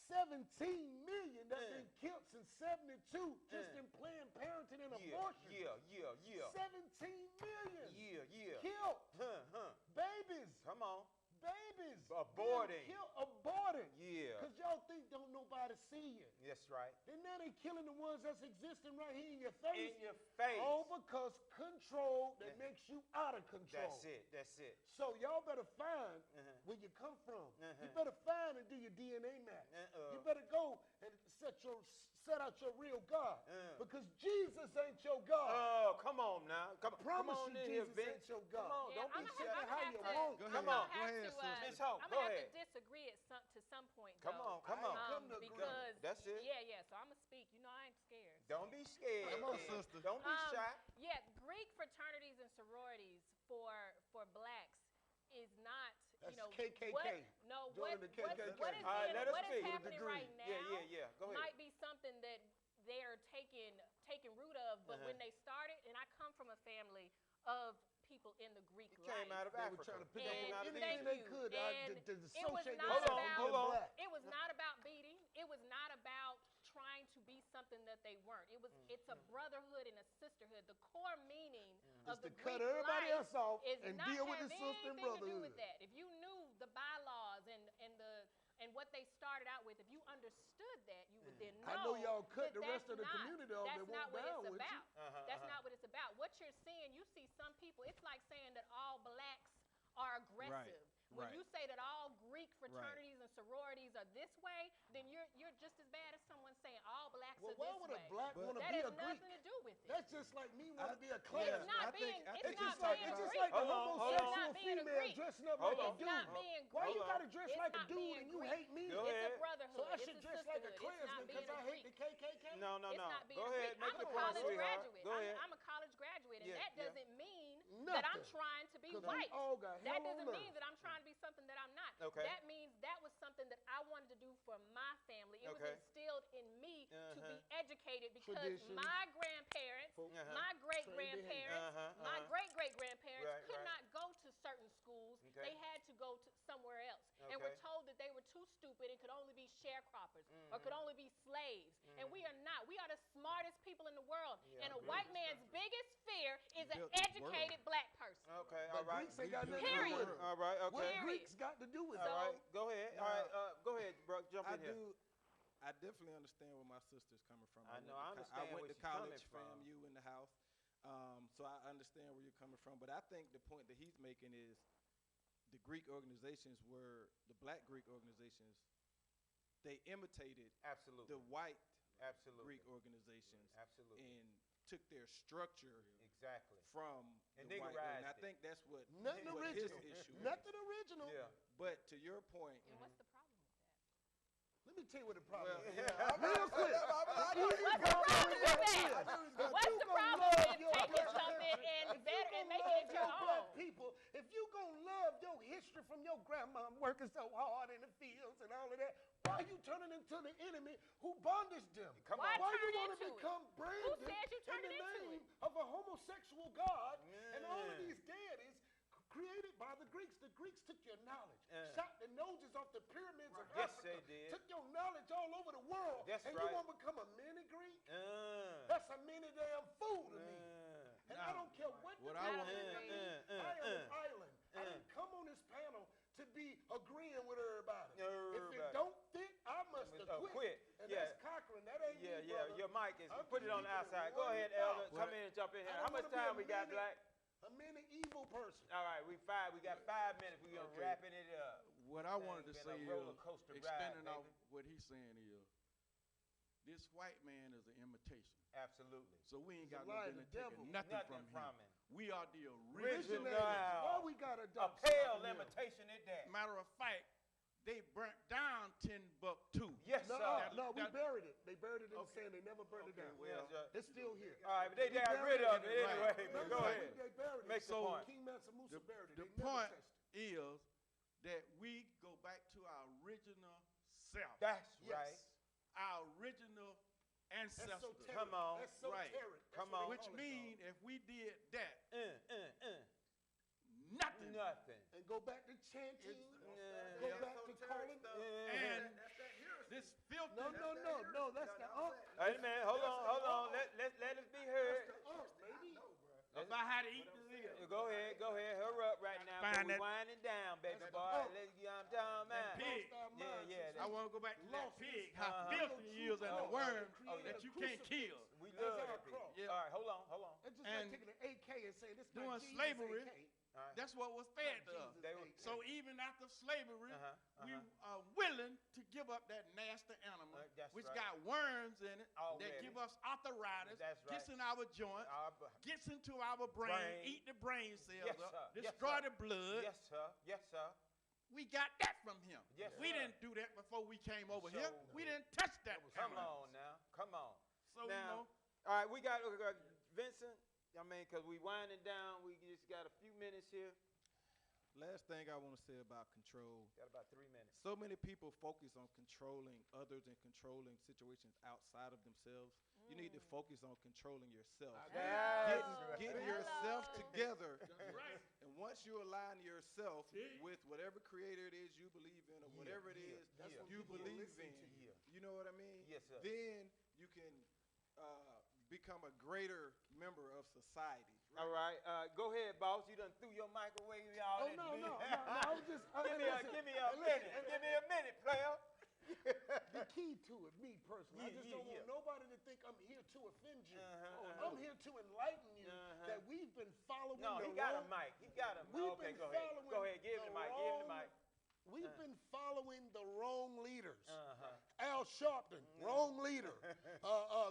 17 million that been killed since 72 just in Planned Parenthood and abortion. 17 million killed. Babies. Come on. Babies. Aborting. Killed, aborting. Yeah. Because y'all think don't nobody see you. That's right. Then now they killing the ones that's existing right here in your face. In your face. All because control that makes you out of control. That's it. That's it. So y'all better find where you come from. You better find and do your DNA match. You better go and set out your real God. Because Jesus ain't your God. Oh, come on now. Come Promise on you in here, Jesus Vince. ain't your Come God. on. Don't be I'm shy. gonna how have you to. want. Go Come ahead. on. Go ahead, sister. Miss Hope, I'm go gonna ahead. have to disagree to some point. Come though. on. Come on. come to agree. Because That's it. Yeah. So I'm gonna speak. You know I ain't scared. Don't be scared. Come on, then. sister. Don't be shy. Yeah, Greek fraternities and sororities for blacks is not, That's you know, KKK. what no Joining what, the KKK. what is All right, let us what is speak. happening Degree. right now Yeah. Go ahead. might be something that they're taking root of, but when they started, and I come from a family of people in the Greek He came life. out of They were Africa. trying to pick And up on thank anything they you. could And to it was dissociate not themselves about- from being black. It was not about beating. It was not about trying to be something that they weren't. It's a brotherhood and a sisterhood. The core meaning of Is the to cut Greek everybody life else off is and not deal with have the sister and anything to do with brotherhood. that. If you knew the bylaws and what they started out with, if you understood that, you would then know. I know y'all cut that the rest of the that's community off That's that not won't what down it's with you. about. That's not what it's about. What you're seeing, you see some people. It's like saying that all blacks are aggressive. When right. you say that all Greek fraternities and sororities are this way, then you're just as bad as someone saying all blacks Well, are why this would a way. black want to That be has a Greek? nothing to do with it. That's just like me wanting to be a It's Klan. not I being. think- I It's think not It's like being it's just Greek. like the Hold on, hold homosexual It's not being a female Greek. dressing up Hold like on. a It's not dude. being Why you Greek. gotta dress It's like a not dude being and you Greek. hate me? Go It's ahead. a brotherhood. So I It's should a dress like a sisterhood. It's Klansman not because being I a hate Greek. the KKK? No. It's not being Go a ahead. Greek. Make I'm your a point, college sweetheart. graduate. Go ahead. I'm a college graduate, and Yeah, that yeah. doesn't mean that I'm Nothing. trying to be 'Cause we white. all got That hell on doesn't earth. mean that I'm trying to be something that I'm not. Okay. That means that was something that I wanted to do for my family. It Okay. was instilled in me to be educated because Tradition. my grandparents, my great-grandparents, my great-great-grandparents Right, could right. not go to certain schools. Okay. They had to go to somewhere else. And were Okay. told that they were too stupid and could only be sharecroppers or could only be slaves. And we are not. We are the smartest people in the world. Yeah, and a I agree. white man's biggest fear is an built this educated black person. Okay. But All right. Greeks ain't got nothing Period. to do with it. All right. What Okay. Period. Greeks got to do with it? All right. Go ahead. All right. Go ahead, bro. Jump I in here. do. I definitely understand where my sister's coming from. I know, went I to understand I went where to she's coming college, from. FAMU in the house, so I understand where you're coming from. But I think the point that he's making is the Greek organizations were the Black Greek organizations. They imitated Absolutely. the white Absolutely. Greek organizations Absolutely. and took their structure Exactly. from And the white. niggerized And I it. think that's what, Nothing what his original. issue is. Nothing original. Yeah. But to your point, And what's the problem with that? Let me tell you what the problem Well, is. Yeah. Real quick. What's the problem with that? What's the problem with taking something and making it your own? People, if you gonna love your history from your grandma working so hard in the fields and all of that, why are you turning into the enemy who bondaged them? Come Why on. Why you turn want to into it? become branded said you in turned the it into name it? of a homosexual god and all of Yeah. these deities created by the Greeks? The Greeks took your knowledge, Yeah. shot the noses off the pyramids of Yes, Africa, they did. took your knowledge all over the world, That's and right. you want to become a mini Greek? Uh, That's a mini damn fool to me. And I don't care what the what I people want- think of me. I am an island. I didn't come on this panel to be agreeing with everybody. If Everybody. it don't fit, I must have quit. quit. And Yeah. that's Cochran. That ain't Yeah, me, yeah. brother. Your mic is. I'm Put it just on the keeping it outside. Go ahead, 1,000. Elder. Come in and jump in here. I How don't much wanna be time a we got, mini- Black? A mini evil person. All right, we got 5 minutes. We're gonna Okay. wrapping it up. what I wanted to Been say a is, roller coaster ride, extending off baby. what he's saying is, this white man is an imitation. Absolutely. So we ain't He's got a no liar, business the devil. taking nothing from him. him. We are the Original. original. Why we got a A dump pale site here? imitation at that. Matter of fact, they burnt down Timbuktu. Yes, No, sir. no, we that- buried it. They buried it in the Okay. sand. They never burned it Okay, down. well, It's still here. All right, but they We got buried rid of it. it Right. anyway. No, But go no, ahead. They buried Make it. the point. King Mansa Musa buried it. The They never point touched it. is that we go back to our original self, That's Yes. right. our original ancestors. Esoteric. Come on. Right. Esoteric. That's Come what they on. Which call it, means if we did that, Nothing. nothing. Nothing. dog. And go back to chanting. Yeah. Go Yeah. back to calling. And this filthy. No. That's the ump. Hey man, hold on. Let us be heard. That's the ump, baby. About how to eat the meal. Go ahead. Hurry up right now. Find We that- winding down, baby That's boy. the pump. Let's get on time, man. pig. Yeah. I want to go back to that Lost pig, his- how Uh-huh. filthy he is and the Oh, worm oh, yeah. that you can't kill. We That's love our that pig. cross. Yeah. All right, hold on. It's just And like taking an AK and saying this is doing not Jesus slavery, AK. All right. That's what was fed to us. Jesus They were- AK. So even after slavery, we uh-huh. are willing to give up that nasty animal, That's which right. got worms in it, Already. that give us arthritis, That's right. gets in our joints, gets into our brain, eat the brain cells Yes, up, sir. Yes, destroy sir. the blood. Yes, sir. We got that from him. Yes, we sir. didn't do that before we came over So- here. We didn't touch that. Come animal. on now. Come on. So Now, you know, all right, we got Vincent. I mean, because we winding down. We just got a few minutes here. Last thing I want to say about control. Got about 3 minutes. So many people focus on controlling others and controlling situations outside of themselves. You need to focus on controlling yourself. That's Get Hello. yourself together. right. And once you align yourself with whatever creator it is you believe in or whatever it is That's when you people will believe listen in, to you. you know what I mean? Yes, sir. Then you can become a greater member of society. All right, go ahead, boss. You done threw your microwave all Oh, that no, beef. no. I was just. Give me a minute. Give me a minute, player. The key to it, me personally, I Yeah, just yeah, don't want yeah. nobody to think I'm here to offend you. Uh-huh, I'm here to enlighten you that we've been following No, the he got a wrong. mic. He got a mic. We've Okay, been go ahead. following Go ahead. Give him the mic. Give him the mic. We've been following the wrong leaders. Uh-huh. Al Sharpton, wrong leader.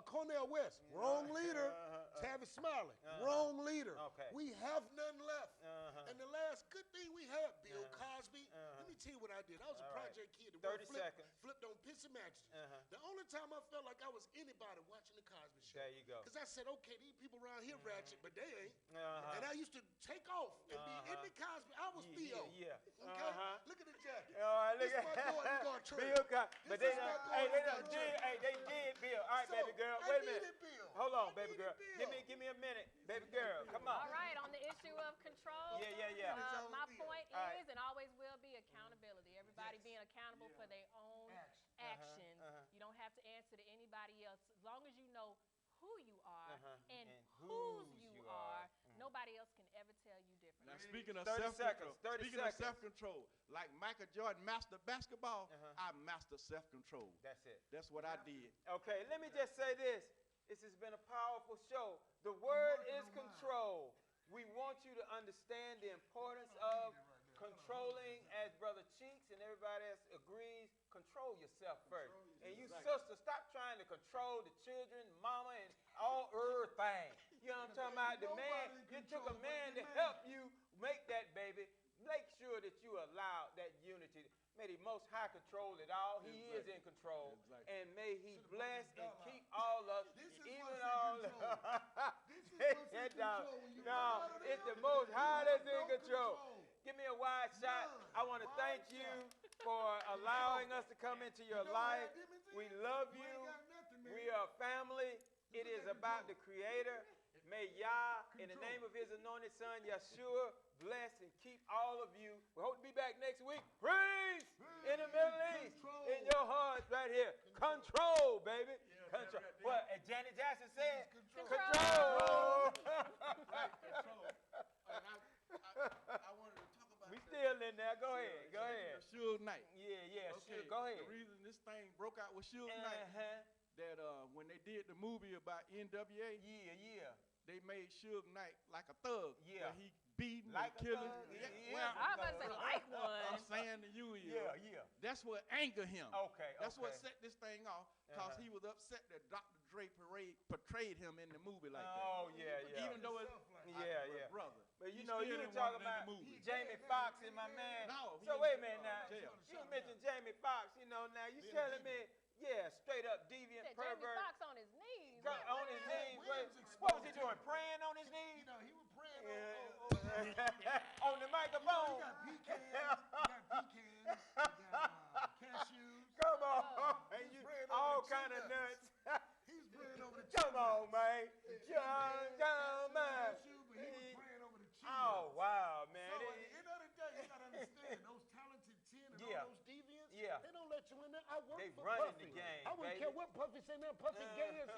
Cornel West, wrong leader. Tavis Smiley, wrong leader. Okay. We have none left. Uh-huh. And the last good thing we have, Bill Cosby. Let me tell you what I did. I was a All right. project kid. 30 seconds. Flipped on pissy mattresses. Uh-huh. The only time I felt like I was anybody watching the Cosby Show. There you go. Because I said, okay, these people around here ratchet, but they ain't. Uh-huh. And I used to take off and be in the Cosby. I was Theo. Yeah. Okay? Uh-huh. Look at the jacket. All right, look This at is my Gordon Gartrell. Bill Cosby. But This they is my done, Gordon Gartrell. they did Bill. All right, So, baby girl. I Wait a minute. needed Bill. Hold on, I baby needed girl. Bill. Give me a minute, baby girl. Come on. All right, on the issue of control. Yeah. My point All right. is, and always will be, accountability. Everybody being accountable for their own actions. You don't have to answer to anybody else. As long as you know who you are and whose you are, nobody else can ever tell you different. Now speaking of 30 self-control, seconds, 30 speaking of seconds. self-control, like Michael Jordan mastered basketball, I mastered self-control. That's it. That's what I did. Okay, let me just say this. This has been a powerful show. The word is control. We want you to understand the importance of controlling, as Brother Cheeks and everybody else agrees, control yourself first. And you sisters, stop trying to control the children, mama, and all everything. You know what I'm talking about? The man, you took a man to help you make that baby. Make sure that you allow that unity. May the Most High control it all. He is in control. And may He bless and keep all us, even all. No, it's the Most High that's in control. Give me a wide shot. I want to thank you for allowing us to come into your life. We love you. We are family. It is about the Creator. May Yah, in the name of His anointed Son, Yeshua, bless and keep all of you. We hope to be back next week. Praise in the Middle East. In your hearts right here. Control, baby. Control. What Janet Jackson said? Control. I wanted to talk about We still in there. Go ahead. Go ahead. Suge Knight. Yeah, Okay, sure. Go ahead. The reason this thing broke out with Suge Knight, that when they did the movie about NWA, Yeah. they made Suge Knight like a thug. Yeah. Where he beating Like and a killing. thug, he is Well, a I was about to say like I'm one. saying to you is, Yeah. that's what angered him. Okay. That's what okay. set this thing off, because he was upset that Dr. Dre portrayed him in the movie like that. Oh yeah. Even though it's Yeah. brother. But you he know, still you didn't were talking want it in about the movie. Jamie Foxx and my man. No, he So in wait a minute now. jail. You mentioned Jamie Foxx, you know, now you telling me, yeah, straight up deviant Said Jamie pervert. Foxx on his knees. Got What- on his what? knees. Williams What was he exposed doing? Praying on his You knees? know, he was praying On the microphone. You got pecans, you got cashews. Come on. He's You praying all over the kind of nuts. nuts. He's praying over the Come on, nuts. man. John, man. Cashew, but he was praying over the cheese. Oh, wow, man. So at the end of the day, you gotta understand those talented 10 and Yeah. all those deviants. Yeah. They don't let you in there. I work They for running Puffy. the game, I wouldn't baby. care what Puffy say now. Puffy gay is.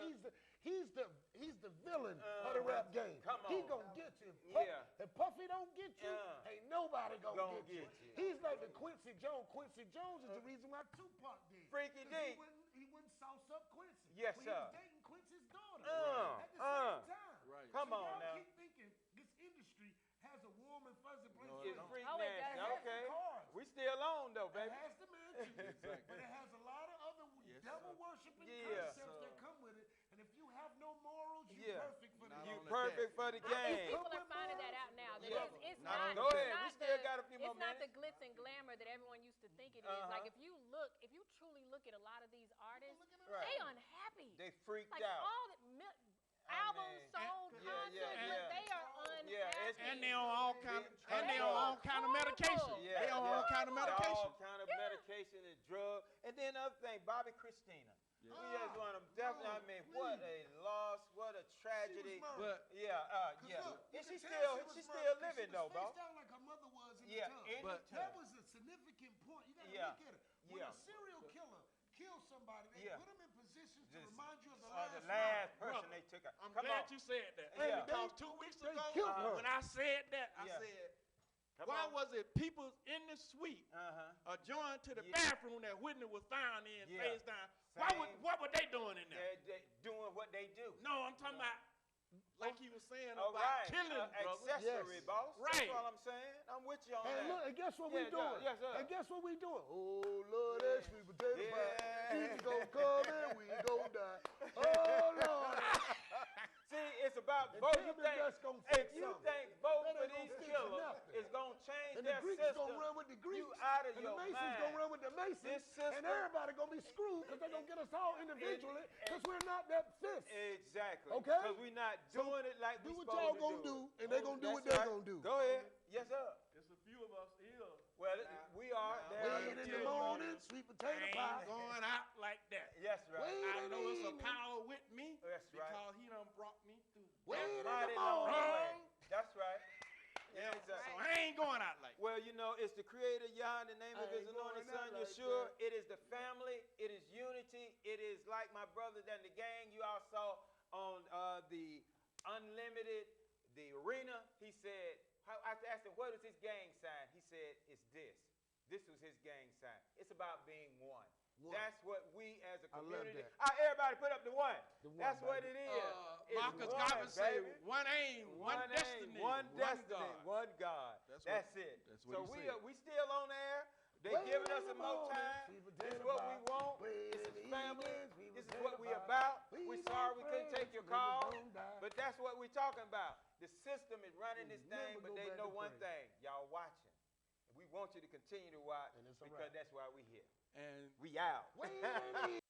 He's the villain of the rap game. Come He on. gonna get you. Yeah. If Puffy don't get you, ain't nobody gonna get you. get you. He's like the Quincy Jones. Quincy Jones is the reason why Tupac did. Freaky 'Cause D. He wouldn't sauce up Quincy. Yes, when sir. He was dating Quincy's daughter at the uh. same time. Right. Come So on y'all now. keep thinking this industry has a warm and fuzzy place. No, for It's don't. you. freak Oh, it nasty. does. Okay. Cars. We still on though, It baby. has the mansion, Exactly. but it has a lot of other Yes, devil sir. worshiping Yeah. concepts that come with it. And if you have no morals, you're Yeah. perfect for the Not You on the perfect deck. for the I think game. people are finding that out now. That Yeah. it's Not not. on the Go it's ahead. not We still the- got a few more It's not the minutes. glitz and glamour that everyone used to think it is. Uh-huh. Like if you truly look at a lot of these artists, Right. they unhappy. They freaked Like out. all the albums mean, sold, yeah, concerts, yeah. but they are unhappy. Yeah, it's- And they on all kind of, And and they they on are all kind of medication. horrible. Yeah, They on all kind of medication. All kind of medication and drug. And then other thing, Bobby Christina. Yeah. We just want to definitely. I mean, what a loss, what a tragedy. But Yeah. Is she still living though, bro? She was like her mother was in Yeah, the tub. in the But- tub. That was a significant point. You gotta Yeah. look at it. When Yeah. a serial killer kills somebody, they Yeah. put them in positions to Just- remind you of the The last last one. person Brother, they took out. I'm Come glad on. you said that. Yeah. Because 2 weeks they ago, killed her. when I said that, I Yeah. said, Come why on. was it people in the suite adjoined to the Yeah. bathroom that Whitney was found in, Yeah. face down? Same. What were they doing in there? They're doing what they do. No, I'm talking about, like he was saying All about right. killing, brother. Accessory, Yes. boss. Right. That's all I'm saying. I'm with you on And that. look, and guess what Yeah, we doing? yes, sir. And guess what we doing? Oh, Lord, that sweet potato Yeah. pie. Jesus gonna come and we gonna die. Oh, Lord. See, it's about And both. tell You me think, that's gonna if fix you something. think both That of ain't these gonna fix killers nothing. is going to change And the their Greeks system, gonna run with the Greeks. you out of And your the Masons mind. gonna run with the Masons. This system- And everybody gonna be screwed because they're gonna get us all individually because we're not that fifth. Exactly. Okay? Because we're not doing it like Do we what supposed y'all to gonna do, and they gonna do what That's they right. gonna do. Go ahead. Yes, sir. There's a few of us here. Well, we are. Now, There Wait are in the two. morning, sweet I potato pie. ain't going out like that. Yes, right. Wait. I know it's a Evening. power with me That's right. because he done brought me through. Wait in the Mighty long morning. way. That's right. Yeah, exactly. So I ain't going out like that. Well, you know, it's the Creator Yah in the name of I His ain't anointed going out Son, like Yeshua. that. It is the family. It is unity. It is like my brothers and the gang you all saw on the Unlimited, the arena. He said, I asked him, what is his gang sign? He said, it's this. This was his gang sign. It's about being one. One. That's what we as a I love community. that. All right, everybody put up the one. The one, That's what baby. it is. It's Marcus one, Garvey said, baby. one aim, one aim, destiny, one destiny, God. one God. That's That's it. that's So what he we said. we still on air. They Wait giving in us the some more morning, time. sweet This is potato what we pie. want. Wait This in is the family. evening, sweet This is potato what we pie. about. We We not sorry we couldn't friends, take your niggas call, don't die. but that's what we're talking about. The system is running this Never thing, but go they back know to one pray. thing. Y'all watching. We want you to continue to watch And it's a because wrap. that's why we here. And We out. Wait in the